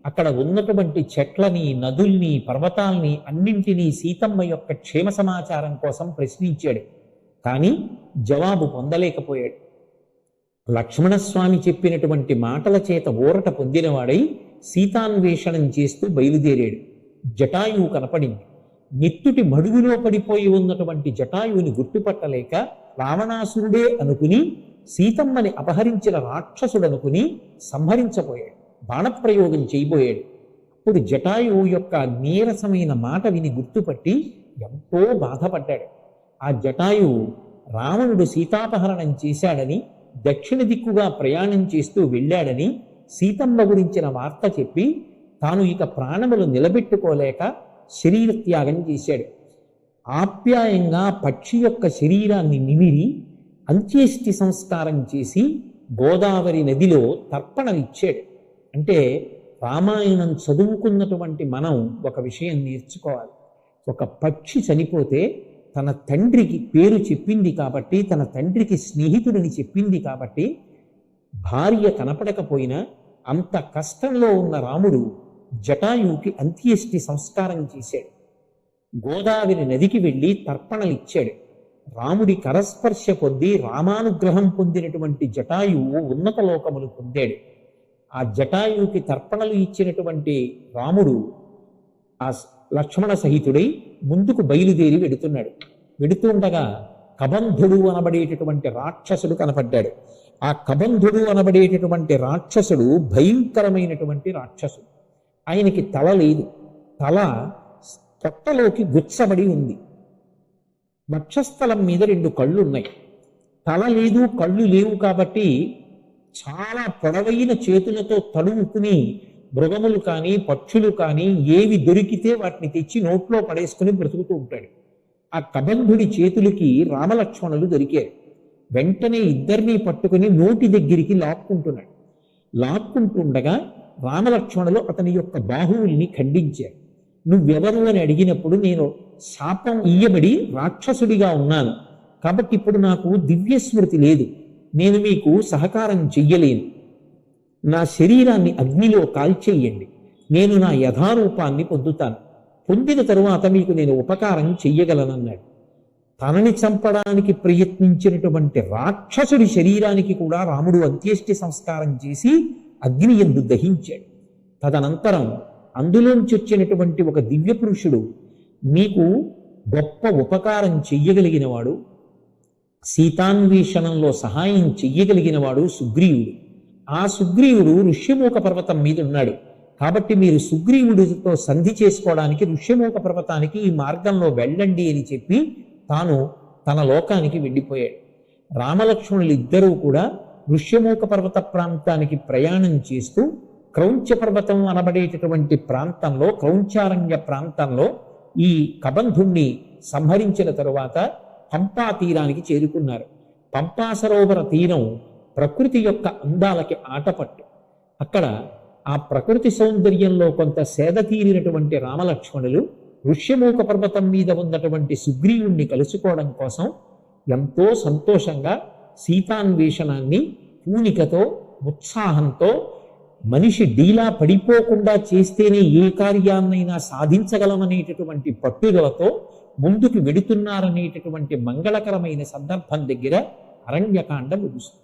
అక్కడ ఉన్నటువంటి చెట్లని, నదుల్ని, పర్వతాల్ని అన్నింటినీ సీతమ్మ యొక్క క్షేమ సమాచారం కోసం ప్రశ్నించాడు. కానీ జవాబు పొందలేకపోయాడు. లక్ష్మణస్వామి చెప్పినటువంటి మాటల చేత ఊరట పొందినవాడై సీతాన్వేషణం చేస్తూ బయలుదేరాడు. జటాయువు కనపడింది. నెత్తుటి మడుగులో పడిపోయి ఉన్నటువంటి జటాయువుని గుర్తుపట్టలేక రావణాసురుడే అనుకుని సీతమ్మని అపహరించిన రాక్షసుడనుకుని సంహరించబోయాడు, బాణప్రయోగం చేయబోయాడు. అప్పుడు జటాయువు యొక్క నీరసమైన మాట విని గుర్తుపట్టి ఎంతో బాధపడ్డాడు. ఆ జటాయువు రావణుడు సీతాపహరణం చేశాడని, దక్షిణ దిక్కుగా ప్రయాణం చేస్తూ వెళ్ళాడని సీతమ్మ గురించిన వార్త చెప్పి తాను ఇక ప్రాణములు నిలబెట్టుకోలేక శరీరత్యాగం చేశాడు. ఆప్యాయంగా పక్షి యొక్క శరీరాన్ని నిమిరి అంత్యేష్టి సంస్కారం చేసి గోదావరి నదిలో తర్పణమిచ్చాడు. అంటే రామాయణం చదువుకున్నటువంటి మనం ఒక విషయం నేర్చుకోవాలి. ఒక పక్షి చనిపోతే తన తండ్రికి పేరు చెప్పింది కాబట్టి, తన తండ్రికి స్నేహితుడిని చెప్పింది కాబట్టి, భార్య కనపడకపోయినా అంత కష్టంలో ఉన్న రాముడు జటాయువుకి అంత్యేష్టి సంస్కారం చేశాడు. గోదావరి నదికి వెళ్ళి తర్పణలిచ్చాడు. రాముడి కరస్పర్శ పొంది రామానుగ్రహం పొందినటువంటి జటాయువు ఉన్నత లోకములు పొందాడు. ఆ జటాయువుకి తర్పణలు ఇచ్చినటువంటి రాముడు ఆ లక్ష్మణ సహితుడై ముందుకు బయలుదేరి వెడుతున్నాడు. వెడుతుండగా కబంధుడు అనబడేటటువంటి రాక్షసుడు కనపడ్డాడు. ఆ కబంధుడు అనబడేటటువంటి రాక్షసుడు భయంకరమైనటువంటి రాక్షసుడు. ఆయనకి తల లేదు, తల పొట్టలోకి గుచ్చబడి ఉంది. వక్షస్థలం మీద 2 కళ్ళు ఉన్నాయి. తల లేదు, కళ్ళు లేవు కాబట్టి చాలా పొడవైన చేతులతో తడుముకుని మృగములు కానీ పక్షులు కానీ ఏవి దొరికితే వాటిని తెచ్చి నోట్లో పడేసుకుని బ్రతుకుతూ ఉంటాడు. ఆ కబంధుడి చేతులకి రామలక్ష్మణులు దొరికారు. వెంటనే ఇద్దరినీ పట్టుకుని నోటి దగ్గరికి లాక్కుంటున్నాడు. లాక్కుంటుండగా రామలక్ష్మణులు అతని యొక్క బాహువుల్ని ఖండించారు. నువ్వెవరు అని అడిగినప్పుడు నేను శాపం ఇయ్యబడి రాక్షసుడిగా ఉన్నాను కాబట్టి ఇప్పుడు నాకు దివ్యస్మృతి లేదు, నేను మీకు సహకారం చెయ్యలేను, నా శరీరాన్ని అగ్నిలో కాల్చేయండి, నేను నా యథారూపాన్ని పొందుతాను, పొందిన తరువాత మీకు నేను ఉపకారం చెయ్యగలనన్నాడు. తనని చంపడానికి ప్రయత్నించినటువంటి రాక్షసుడి శరీరానికి కూడా రాముడు అంత్యేష్టి సంస్కారం చేసి అగ్ని యందు దహించాడు. తదనంతరం అందులోంచి వచ్చినటువంటి ఒక దివ్య పురుషుడు, మీకు గొప్ప ఉపకారం చెయ్యగలిగిన వాడు, సీతాన్వేషణంలో సహాయం చెయ్యగలిగిన వాడు సుగ్రీవుడు. ఆ సుగ్రీవుడు ఋష్యమూక పర్వతం మీద ఉన్నాడు కాబట్టి మీరు సుగ్రీవుడితో సంధి చేసుకోవడానికి ఋష్యమూక పర్వతానికి ఈ మార్గంలో వెళ్ళండి అని చెప్పి తాను తన లోకానికి వెళ్ళిపోయాడు. రామలక్ష్మణులు ఇద్దరూ కూడా ఋష్యమూక పర్వత ప్రాంతానికి ప్రయాణం చేస్తూ క్రౌంచ పర్వతం అనబడేటటువంటి ప్రాంతంలో, క్రౌంచారణ్య ప్రాంతంలో ఈ కబంధుణ్ణి సంహరించిన తరువాత పంపా తీరానికి చేరుకున్నారు. పంపా సరోవర తీరం ప్రకృతి యొక్క అందాలకి ఆటపట్టు. అక్కడ ఆ ప్రకృతి సౌందర్యంలో కొంత సేద తీరినటువంటి రామలక్ష్మణులు ఋష్యమూక పర్వతం మీద ఉన్నటువంటి సుగ్రీవుణ్ణి కలుసుకోవడం కోసం ఎంతో సంతోషంగా సీతాన్వేషణాన్ని పూనికతో, ఉత్సాహంతో, మనిషి డీలా పడిపోకుండా చేస్తేనే ఏ కార్యాన్నైనా సాధించగలమనేటటువంటి పట్టుదలతో ముందుకు వెడుతున్నారనేటటువంటి మంగళకరమైన సందర్భం దగ్గర అరణ్యకాండ ముగుస్తుంది.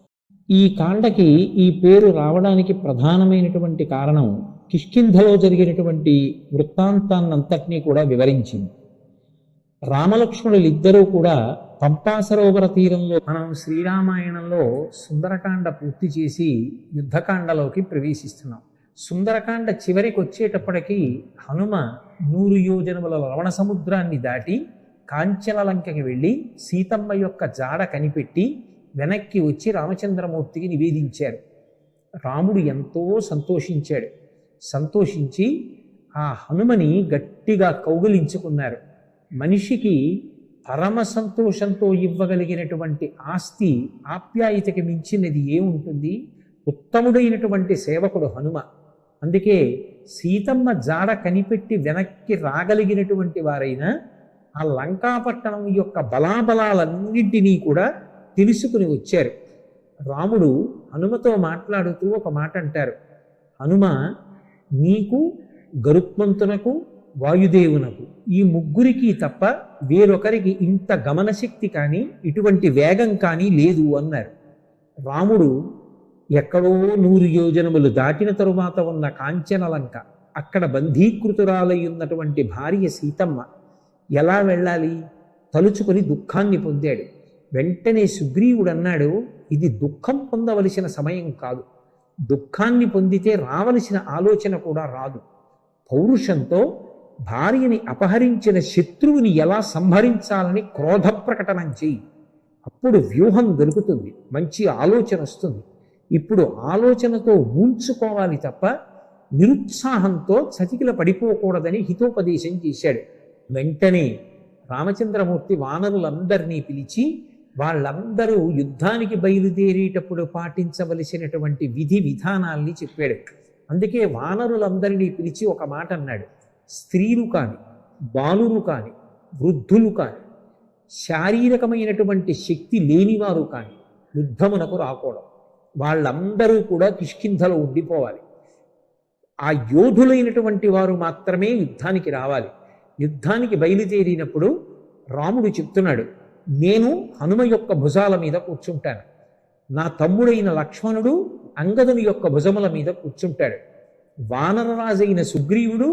ఈ కాండకి ఈ పేరు రావడానికి ప్రధానమైనటువంటి కారణం కిష్కింధలో జరిగినటువంటి వృత్తాంతాన్నంతటినీ కూడా వివరించింది. రామలక్ష్మణులు ఇద్దరూ కూడా పంపా సరోవర తీరంలో, మనం శ్రీరామాయణంలో సుందరకాండ పూర్తి చేసి యుద్ధకాండలోకి ప్రవేశిస్తున్నాం. సుందరకాండ చివరికి వచ్చేటప్పటికి హనుమ 100 యోజనముల లవణ సముద్రాన్ని దాటి కాంచనలంకకి వెళ్ళి సీతమ్మ యొక్క జాడ కనిపెట్టి వెనక్కి వచ్చి రామచంద్రమూర్తికి నివేదించారు. రాముడు ఎంతో సంతోషించాడు. సంతోషించి ఆ హనుమని గట్టిగా కౌగిలించుకున్నారు. మనిషికి పరమ సంతోషంతో ఇవ్వగలిగినటువంటి ఆస్తి, ఆప్యాయతకి మించినది ఏముంటుంది? ఉత్తముడైనటువంటి సేవకుడు హనుమ. అందుకే సీతమ్మ జాడ కనిపెట్టి వెనక్కి రాగలిగినటువంటి వారైనా ఆ లంకాపట్టణం యొక్క బలాబలాలన్నింటినీ కూడా తెలుసుకుని వచ్చారు. రాముడు హనుమతో మాట్లాడుతూ ఒక మాట అంటారు, హనుమ, నీకు, గరుత్మంతునకు, వాయుదేవునకు, ఈ ముగ్గురికి తప్ప వేరొకరికి ఇంత గమనశక్తి కానీ ఇటువంటి వేగం కానీ లేదు అన్నారు. రాముడు ఎక్కడో 100 యోజనములు దాటిన తరువాత ఉన్న కాంచనలంక, అక్కడ బంధీకృతురాలై ఉన్నటువంటి భార్య సీతమ్మ ఎలా వెళ్ళాలి? తలుచుకొని దుఃఖాన్ని పొందాడు. వెంటనే సుగ్రీవుడు అన్నాడు, ఇది దుఃఖం పొందవలసిన సమయం కాదు, దుఃఖాన్ని పొందితే రావలసిన ఆలోచన కూడా రాదు. పౌరుషంతో భార్యని అపహరించిన శత్రువుని ఎలా సంహరించాలని క్రోధ ప్రకటనం చెయ్యి, అప్పుడు వ్యూహం దొరుకుతుంది, మంచి ఆలోచన వస్తుంది. ఇప్పుడు ఆలోచనతో ఊంచుకోవాలి తప్ప నిరుత్సాహంతో చతికిల పడిపోకూడదని హితోపదేశం చేశాడు. వెంటనే రామచంద్రమూర్తి వానరులందరినీ పిలిచి వాళ్ళందరూ యుద్ధానికి బయలుదేరేటప్పుడు పాటించవలసినటువంటి విధి విధానాల్ని చెప్పాడు. అందుకే వానరులందరినీ పిలిచి ఒక మాట అన్నాడు. స్త్రీలు కాని, బాలురు కాని, వృద్ధులు కాని, శారీరకమైనటువంటి శక్తి లేనివారు కాని యుద్ధమునకు రాకూడదు. వాళ్ళందరూ కూడా కిష్కింధలో ఉండిపోవాలి. ఆ యోధులైనటువంటి వారు మాత్రమే యుద్ధానికి రావాలి. యుద్ధానికి బయలుదేరినప్పుడు రాముడు చెప్తున్నాడు, నేను హనుమ యొక్క భుజాల మీద కూర్చుంటాను, నా తమ్ముడైన లక్ష్మణుడు అంగదుని యొక్క భుజముల మీద కూర్చుంటాడు, వానరరాజైన సుగ్రీవుడు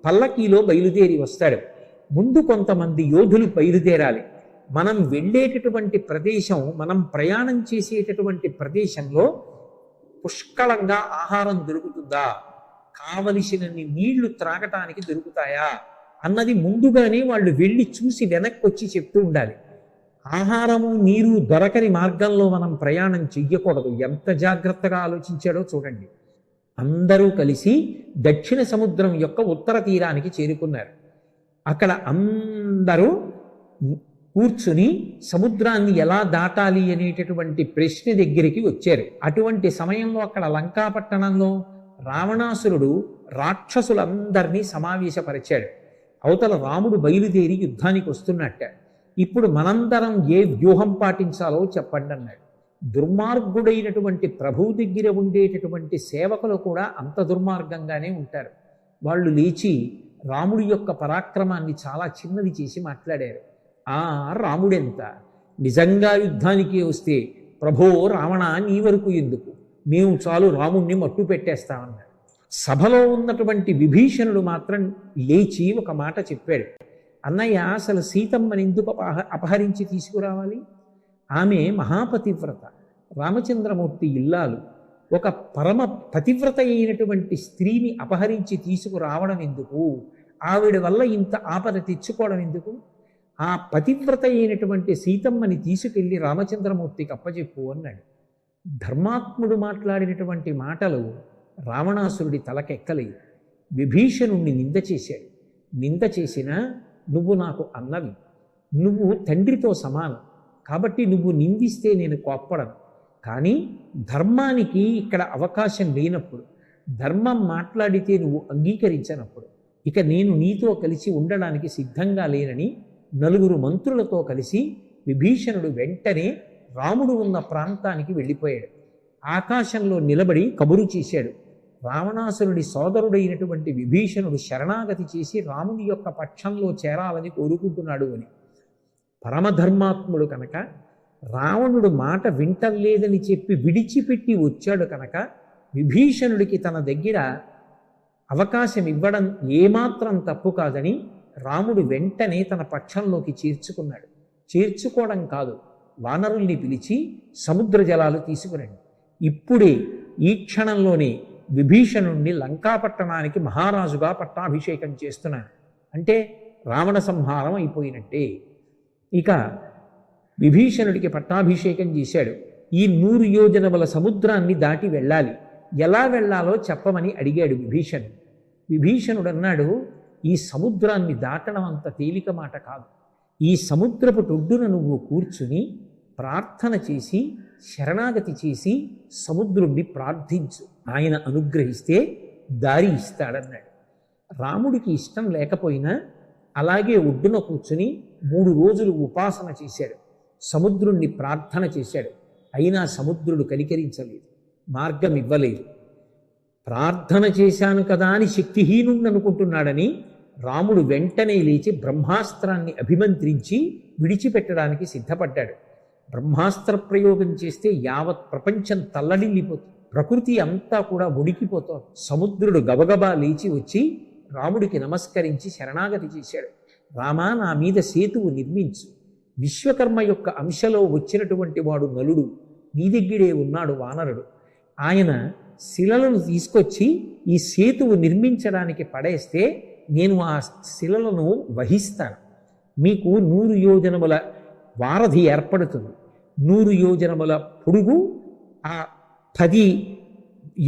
పల్లకీలో బయలుదేరి వస్తాడు. ముందు కొంతమంది యోధులు బయలుదేరాలి. మనం వెళ్ళేటటువంటి ప్రదేశం, మనం ప్రయాణం చేసేటటువంటి ప్రదేశంలో పుష్కలంగా ఆహారం దొరుకుతుందా, కావలసినన్ని నీళ్లు త్రాగటానికి దొరుకుతాయా అన్నది ముందుగానే వాళ్ళు వెళ్ళి చూసి వెనక్కి వచ్చి చెప్తూ ఉండాలి. ఆహారము నీరు దొరకని మార్గంలో మనం ప్రయాణం చెయ్యకూడదు. ఎంత జాగ్రత్తగా ఆలోచించాడో చూడండి. అందరూ కలిసి దక్షిణ సముద్రం యొక్క ఉత్తర తీరానికి చేరుకున్నారు. అక్కడ అందరూ కూర్చుని సముద్రాన్ని ఎలా దాటాలి అనేటటువంటి ప్రశ్న దగ్గరికి వచ్చారు. అటువంటి సమయంలో అక్కడ లంకాపట్టణంలో రావణాసురుడు రాక్షసులందరినీ సమావేశపరిచాడు. అవతల రాముడు బయలుదేరి యుద్ధానికి వస్తున్నట్ట. ఇప్పుడు మనందరం ఏ వ్యూహం పాటించాలో చెప్పండి అన్నాడు. దుర్మార్గుడైనటువంటి ప్రభువు దగ్గర ఉండేటటువంటి సేవకులు కూడా అంత దుర్మార్గంగానే ఉంటారు. వాళ్ళు లేచి రాముడి యొక్క పరాక్రమాన్ని చాలా చిన్నది చేసి మాట్లాడారు. రాముడెంత, నిజంగా యుద్ధానికి వస్తే ప్రభో రావణ నీ వరకు ఎందుకు, మేము చాలు రాముణ్ణి మట్టు పెట్టేస్తామన్నారు. సభలో ఉన్నటువంటి విభీషణుడు మాత్రం లేచి ఒక మాట చెప్పాడు. అన్నయ్య, అసలు సీతమ్మని ఎందుకు అపహరించి తీసుకురావాలి? ఆమె మహాపతివ్రత, రామచంద్రమూర్తి ఇల్లాలు. ఒక పరమ పతివ్రత అయినటువంటి స్త్రీని అపహరించి తీసుకురావడం ఎందుకు? ఆవిడ వల్ల ఇంత ఆపద తెచ్చుకోవడం ఎందుకు? ఆ పతివ్రత అయినటువంటి సీతమ్మని తీసుకెళ్లి రామచంద్రమూర్తికి అప్పచెప్పు అన్నాడు. ధర్మాత్ముడు మాట్లాడినటువంటి మాటలు రావణాసురుడి తలకెక్కలేదు. విభీషణుణ్ణి నింద చేశాడు. నింద చేసినా నువ్వు నాకు అన్నవి, నువ్వు తండ్రితో సమానం కాబట్టి నువ్వు నిందిస్తే నేను కోప్పడను. కానీ ధర్మానికి ఇక్కడ అవకాశం లేనప్పుడు, ధర్మం మాట్లాడితే నువ్వు అంగీకరించనప్పుడు ఇక నేను నీతో కలిసి ఉండడానికి సిద్ధంగా లేనని నలుగురు మంత్రులతో కలిసి విభీషణుడు వెంటనే రాముడు ఉన్న ప్రాంతానికి వెళ్ళిపోయాడు. ఆకాశంలో నిలబడి కబురు చేశాడు. రావణాసురుడి సోదరుడైనటువంటి విభీషణుడు శరణాగతి చేసి రాముని యొక్క పక్షంలో చేరాలని కోరుకుంటున్నాడు అని. పరమధర్మాత్ముడు కనుక, రావణుడు మాట వింటలేదని చెప్పి విడిచిపెట్టి వచ్చాడు కనుక విభీషణుడికి తన దగ్గర అవకాశం ఇవ్వడం ఏమాత్రం తప్పు కాదని రాముడు వెంటనే తన పక్షంలోకి చేర్చుకున్నాడు. చేర్చుకోవడం కాదు, వానరుల్ని పిలిచి సముద్ర జలాలు తీసుకురండి, ఇప్పుడే ఈ క్షణంలోనే విభీషణుణ్ణి లంకాపట్టణానికి మహారాజుగా పట్టాభిషేకం చేస్తున్నాను అంటే రావణ సంహారం అయిపోయినట్టే. ఇక విభీషణుడికి పట్టాభిషేకం చేశాడు. ఈ 100 యోజనముల సముద్రాన్ని దాటి వెళ్ళాలి, ఎలా వెళ్ళాలో చెప్పమని అడిగాడు విభీషణుడు. విభీషణుడు అన్నాడు, ఈ సముద్రాన్ని దాటడం అంత తేలిక మాట కాదు. ఈ సముద్రపు టొడ్డున నువ్వు కూర్చుని ప్రార్థన చేసి శరణాగతి చేసి సముద్రుణ్ణి ప్రార్థించు, ఆయన అనుగ్రహిస్తే దారి ఇస్తాడన్నాడు. రాముడికి ఇష్టం లేకపోయినా అలాగే ఒడ్డున కూర్చుని 3 రోజులు ఉపాసన చేశాడు. సముద్రుణ్ణి ప్రార్థన చేశాడు. అయినా సముద్రుడు కనికరించలేదు, మార్గం ఇవ్వలేదు. ప్రార్థన చేశాను కదా అని శక్తిహీనుణ్ణి అనుకుంటున్నాడని రాముడు వెంటనే లేచి బ్రహ్మాస్త్రాన్ని అభిమంత్రించి విడిచిపెట్టడానికి సిద్ధపడ్డాడు. బ్రహ్మాస్త్ర ప్రయోగం చేస్తే యావత్ ప్రపంచం తల్లడిల్లిపోతుంది, ప్రకృతి అంతా కూడా ఉడికిపోతుంది. సముద్రుడు గబగబా లేచి వచ్చి రాముడికి నమస్కరించి శరణాగతి చేశాడు. రామా, నా మీద సేతువు నిర్మించు, విశ్వకర్మ యొక్క అంశలో వచ్చినటువంటి వాడు నలుడు నీ దగ్గరే ఉన్నాడు వానరుడు, ఆయన శిలలను తీసుకొచ్చి ఈ సేతువు నిర్మించడానికి పడేస్తే నేను ఆ శిలలను వహిస్తాను. మీకు 100 యోజనముల వారధి ఏర్పడుతుంది. 100 యోజనముల పొడుగు, ఆ 10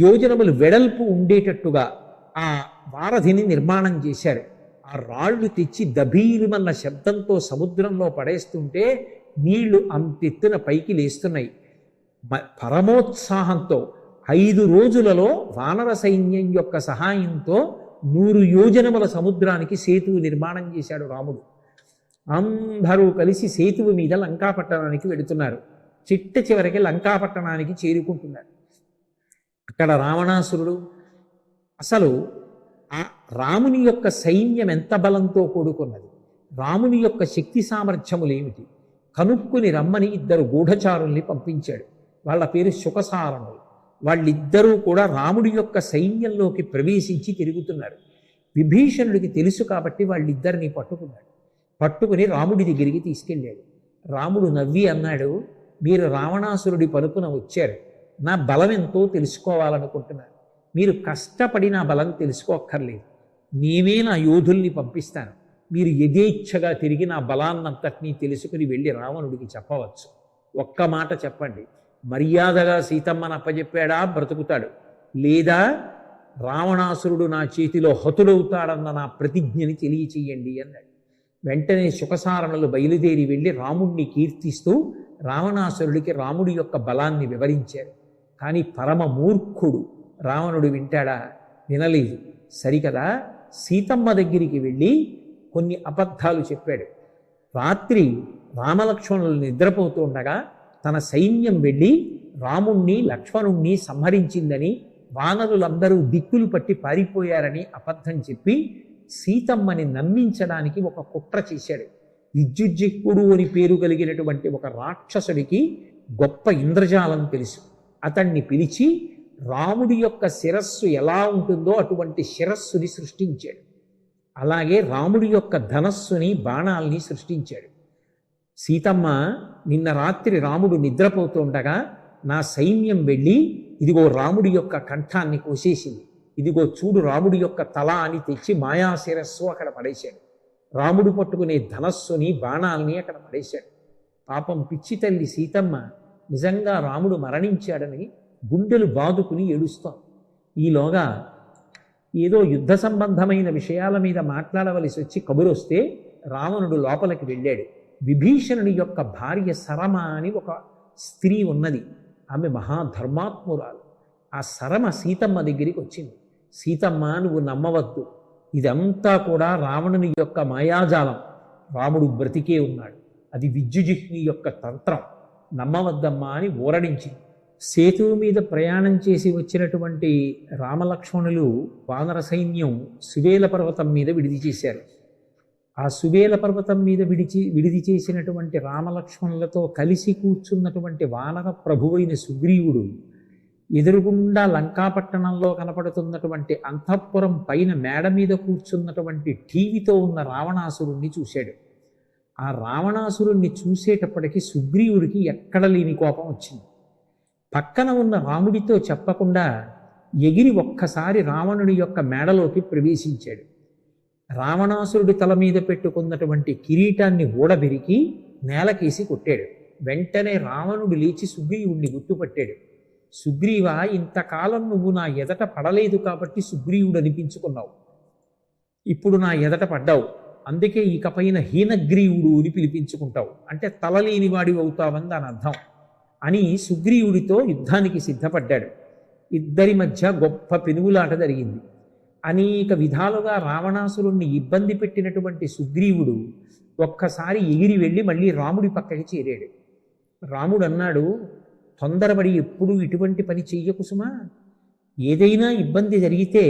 యోజనములు వెడల్పు ఉండేటట్టుగా ఆ వారధిని నిర్మాణం చేశారు. ఆ రాళ్ళు తెచ్చి దభీరుమన్న శబ్దంతో సముద్రంలో పడేస్తుంటే నీళ్లు అంతెత్తున పైకి లేస్తున్నాయి. పరమోత్సాహంతో 5 రోజులలో వానర సైన్యం యొక్క సహాయంతో 100 యోజనముల సముద్రానికి సేతువు నిర్మాణం చేశాడు రాముడు. అందరూ కలిసి సేతువు మీద లంకాపట్టణానికి వెళుతున్నారు. చిట్ట చివరికి లంకాపట్టణానికి చేరుకుంటున్నారు. అక్కడ రావణాసురుడు, అసలు ఆ రాముని యొక్క సైన్యం ఎంత బలంతో కూడుకున్నది, రాముని యొక్క శక్తి సామర్థ్యములేమిటి కనుక్కుని రమ్మని 2 గూఢచారుల్ని పంపించాడు. వాళ్ళ పేరు శుకసారణులు. వాళ్ళిద్దరూ కూడా రాముడి యొక్క సైన్యంలోకి ప్రవేశించి తిరుగుతున్నారు. విభీషణుడికి తెలుసు కాబట్టి వాళ్ళిద్దరిని పట్టుకున్నాడు. పట్టుకుని రాముడి దగ్గరికి తీసుకెళ్ళాడు. రాముడు నవ్వి అన్నాడు, మీరు రావణాసురుడి పలుపున వచ్చారు, నా బలం ఎంతో తెలుసుకోవాలనుకుంటున్నారు. మీరు కష్టపడి నా బలం తెలుసుకోక్కర్లేదు, నేనే నా యోధుల్ని పంపిస్తాను. మీరు యథేచ్ఛగా తిరిగి నా బలాన్నంతటినీ తెలుసుకుని వెళ్ళి రావణుడికి చెప్పవచ్చు. ఒక్క మాట చెప్పండి, మర్యాదగా సీతమ్మను అప్పచెప్పాడా బ్రతుకుతాడు, లేదా రావణాసురుడు నా చేతిలో హతుడవుతాడన్న నా ప్రతిజ్ఞని తెలియచేయండి అన్నాడు. వెంటనే శుకసారణులు బయలుదేరి వెళ్ళి రాముడిని కీర్తిస్తూ రావణాసురుడికి రాముడి యొక్క బలాన్ని వివరించారు. కానీ పరమ మూర్ఖుడు రావణుడు వింటాడా? వినలేదు. సరికదా, సీతమ్మ దగ్గరికి వెళ్ళి కొన్ని అబద్ధాలు చెప్పాడు. రాత్రి రామలక్ష్మణులు నిద్రపోతూ ఉండగా తన సైన్యం వెళ్ళి రాముణ్ణి లక్ష్మణుణ్ణి సంహరించిందని, వానరులందరూ దిక్కులు పట్టి పారిపోయారని అబద్ధం చెప్పి సీతమ్మని నమ్మించడానికి ఒక కుట్ర చేశాడు. విద్యుజ్జిక్కుడు అని పేరు కలిగినటువంటి ఒక రాక్షసుడికి గొప్ప ఇంద్రజాలం తెలుసు. అతన్ని పిలిచి రాముడి యొక్క శిరస్సు ఎలా ఉంటుందో అటువంటి శిరస్సుని సృష్టించాడు. అలాగే రాముడి యొక్క ధనస్సుని, బాణాల్ని సృష్టించాడు. సీతమ్మ, నిన్న రాత్రి రాముడు నిద్రపోతుండగా నా సైన్యం వెళ్ళి ఇదిగో రాముడి యొక్క కంఠాన్ని కోసేసింది, ఇదిగో చూడు రాముడి యొక్క తల అని తెచ్చి మాయా శిరస్సు అక్కడ పడేశాడు. రాముడు పట్టుకునే ధనస్సుని, బాణాల్ని అక్కడ పడేశాడు. పాపం పిచ్చి తల్లి సీతమ్మ నిజంగా రాముడు మరణించాడని గుండెలు బాదుకుని ఏడుస్తాం. ఈలోగా ఏదో యుద్ధ సంబంధమైన విషయాల మీద మాట్లాడవలసి వచ్చి కబురొస్తే రావణుడు లోపలికి వెళ్ళాడు. విభీషణుని యొక్క భార్య సరమ అని ఒక స్త్రీ ఉన్నది. ఆమె మహాధర్మాత్మురాలు. ఆ సరమ సీతమ్మ దగ్గరికి వచ్చింది. సీతమ్మ, నువ్వు నమ్మవద్దు, ఇదంతా కూడా రావణుని యొక్క మాయాజాలం, రాముడు బ్రతికే ఉన్నాడు, అది విద్యుజిహ్ని యొక్క తంత్రం, నమ్మవద్దమ్మా అని ఊరడించింది. సేతువు మీద ప్రయాణం చేసి వచ్చినటువంటి రామలక్ష్మణులు వానర సైన్యం సువేల పర్వతం మీద విడిది చేశారు. ఆ సువేల పర్వతం మీద విడిది చేసినటువంటి రామలక్ష్మణులతో కలిసి కూర్చున్నటువంటి వానర ప్రభువైన సుగ్రీవుడు ఎదురుగుండా లంకాపట్టణంలో కనపడుతున్నటువంటి అంతఃపురం పైన మేడ మీద కూర్చున్నటువంటి టీవీతో ఉన్న రావణాసురుణ్ణి చూశాడు. ఆ రావణాసురుణ్ణి చూసేటప్పటికి సుగ్రీవుడికి ఎక్కడ లేని కోపం వచ్చింది. పక్కన ఉన్న రాముడితో చెప్పకుండా ఎగిరి ఒక్కసారి రావణుడి యొక్క మేడలోకి ప్రవేశించాడు. రావణాసురుడి తల మీద పెట్టుకున్నటువంటి కిరీటాన్ని ఊడబెరికి నేలకేసి కొట్టాడు. వెంటనే రావణుడు లేచి సుగ్రీవుణ్ణి గుర్తుపట్టాడు. సుగ్రీవా, ఇంతకాలం నువ్వు నా ఎదట పడలేదు కాబట్టి సుగ్రీవుడు అనిపించుకున్నావు, ఇప్పుడు నా ఎదట పడ్డావు, అందుకే ఇకపైన హీనగ్రీవుడు అని పిలిపించుకుంటావు, అంటే తలలేనివాడి అవుతావని దాని అర్థం అని సుగ్రీవుడితో యుద్ధానికి సిద్ధపడ్డాడు. ఇద్దరి మధ్య గొప్ప పెనుగులాట జరిగింది. అనేక విధాలుగా రావణాసురుణ్ణి ఇబ్బంది పెట్టినటువంటి సుగ్రీవుడు ఒక్కసారి ఎగిరి వెళ్ళి మళ్ళీ రాముడి పక్కకి చేరాడు. రాముడు అన్నాడు, తొందరపడి ఎప్పుడూ ఇటువంటి పని చెయ్యకు సుమా, ఏదైనా ఇబ్బంది జరిగితే,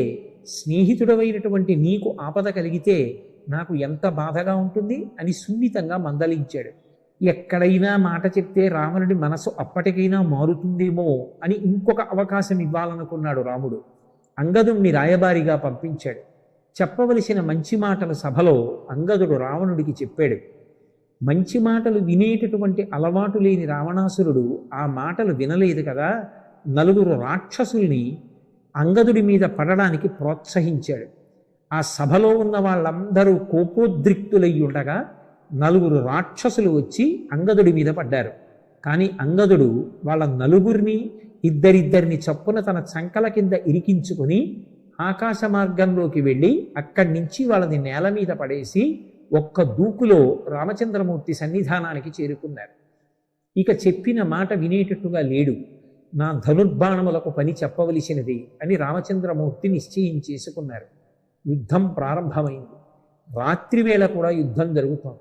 స్నేహితుడవైనటువంటి నీకు ఆపద కలిగితే నాకు ఎంత బాధగా ఉంటుంది అని సున్నితంగా మందలించాడు. ఎక్కడైనా మాట చెప్తే రావణుడి మనసు అప్పటికైనా మారుతుందేమో అని ఇంకొక అవకాశం ఇవ్వాలనుకున్నాడు రాముడు. అంగదుణ్ణి రాయబారిగా పంపించాడు. చెప్పవలసిన మంచి మాటల సభలో అంగదుడు రావణుడికి చెప్పాడు. మంచి మాటలు వినేటటువంటి అలవాటు లేని రావణాసురుడు ఆ మాటలు వినలేదు కదా, 4 రాక్షసుల్ని అంగదుడి మీద పడడానికి ప్రోత్సహించాడు. ఆ సభలో ఉన్న వాళ్ళందరూ కోపోద్రిక్తులై ఉండగా 4 రాక్షసులు వచ్చి అంగదుడి మీద పడ్డారు. కానీ అంగదుడు వాళ్ళ 4 ఇద్దరిద్దరిని చప్పున తన చంకల కింద ఇరికించుకొని ఆకాశ మార్గంలోకి వెళ్ళి అక్కడి నుంచి వాళ్ళని నేల మీద పడేసి ఒక్క దూకులో రామచంద్రమూర్తి సన్నిధానానికి చేరుకున్నారు. ఇక చెప్పిన మాట వినేటట్టుగా లేడు. నా ధనుర్బాణములకు పని చెప్పవలసినది అని రామచంద్రమూర్తి నిశ్చయం చేసుకున్నారు. యుద్ధం ప్రారంభమైంది. రాత్రివేళ కూడా యుద్ధం జరుగుతోంది.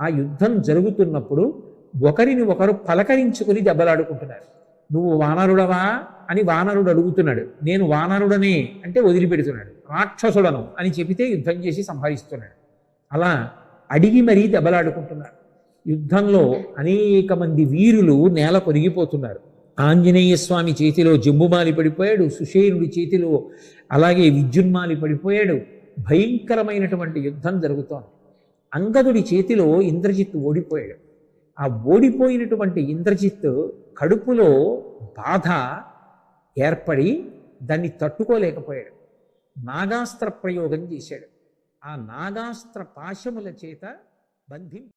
ఆ యుద్ధం జరుగుతున్నప్పుడు ఒకరిని ఒకరు పలకరించుకుని దెబ్బలాడుకుంటున్నారు. నువ్వు వానరుడవా అని వానరుడు అడుగుతున్నాడు. నేను వానరుడనే అంటే వదిలిపెడుతున్నాడు. రాక్షసుడను అని చెబితే యుద్ధం చేసి సంహరిస్తున్నాడు. అలా అడిగి మరీ దెబ్బలాడుకుంటున్నారు. యుద్ధంలో అనేక మంది వీరులు నేల కొరిగిపోతున్నారు. ఆంజనేయ స్వామి చేతిలో జంబుమాలి పడిపోయాడు. సుషేనుడి చేతిలో అలాగే విద్యున్మాలి పడిపోయాడు. భయంకరమైనటువంటి యుద్ధం జరుగుతోంది. అంగదుడి చేతిలో ఇంద్రజిత్తు ఓడిపోయాడు. ఆ ఓడిపోయినటువంటి ఇంద్రజిత్తు కడుపులో బాధ ఏర్పడి దాన్ని తట్టుకోలేకపోయాడు. నాగాస్త్ర ప్రయోగం చేశాడు. ఆ నాగాస్త్ర పాశముల చేత బంధించి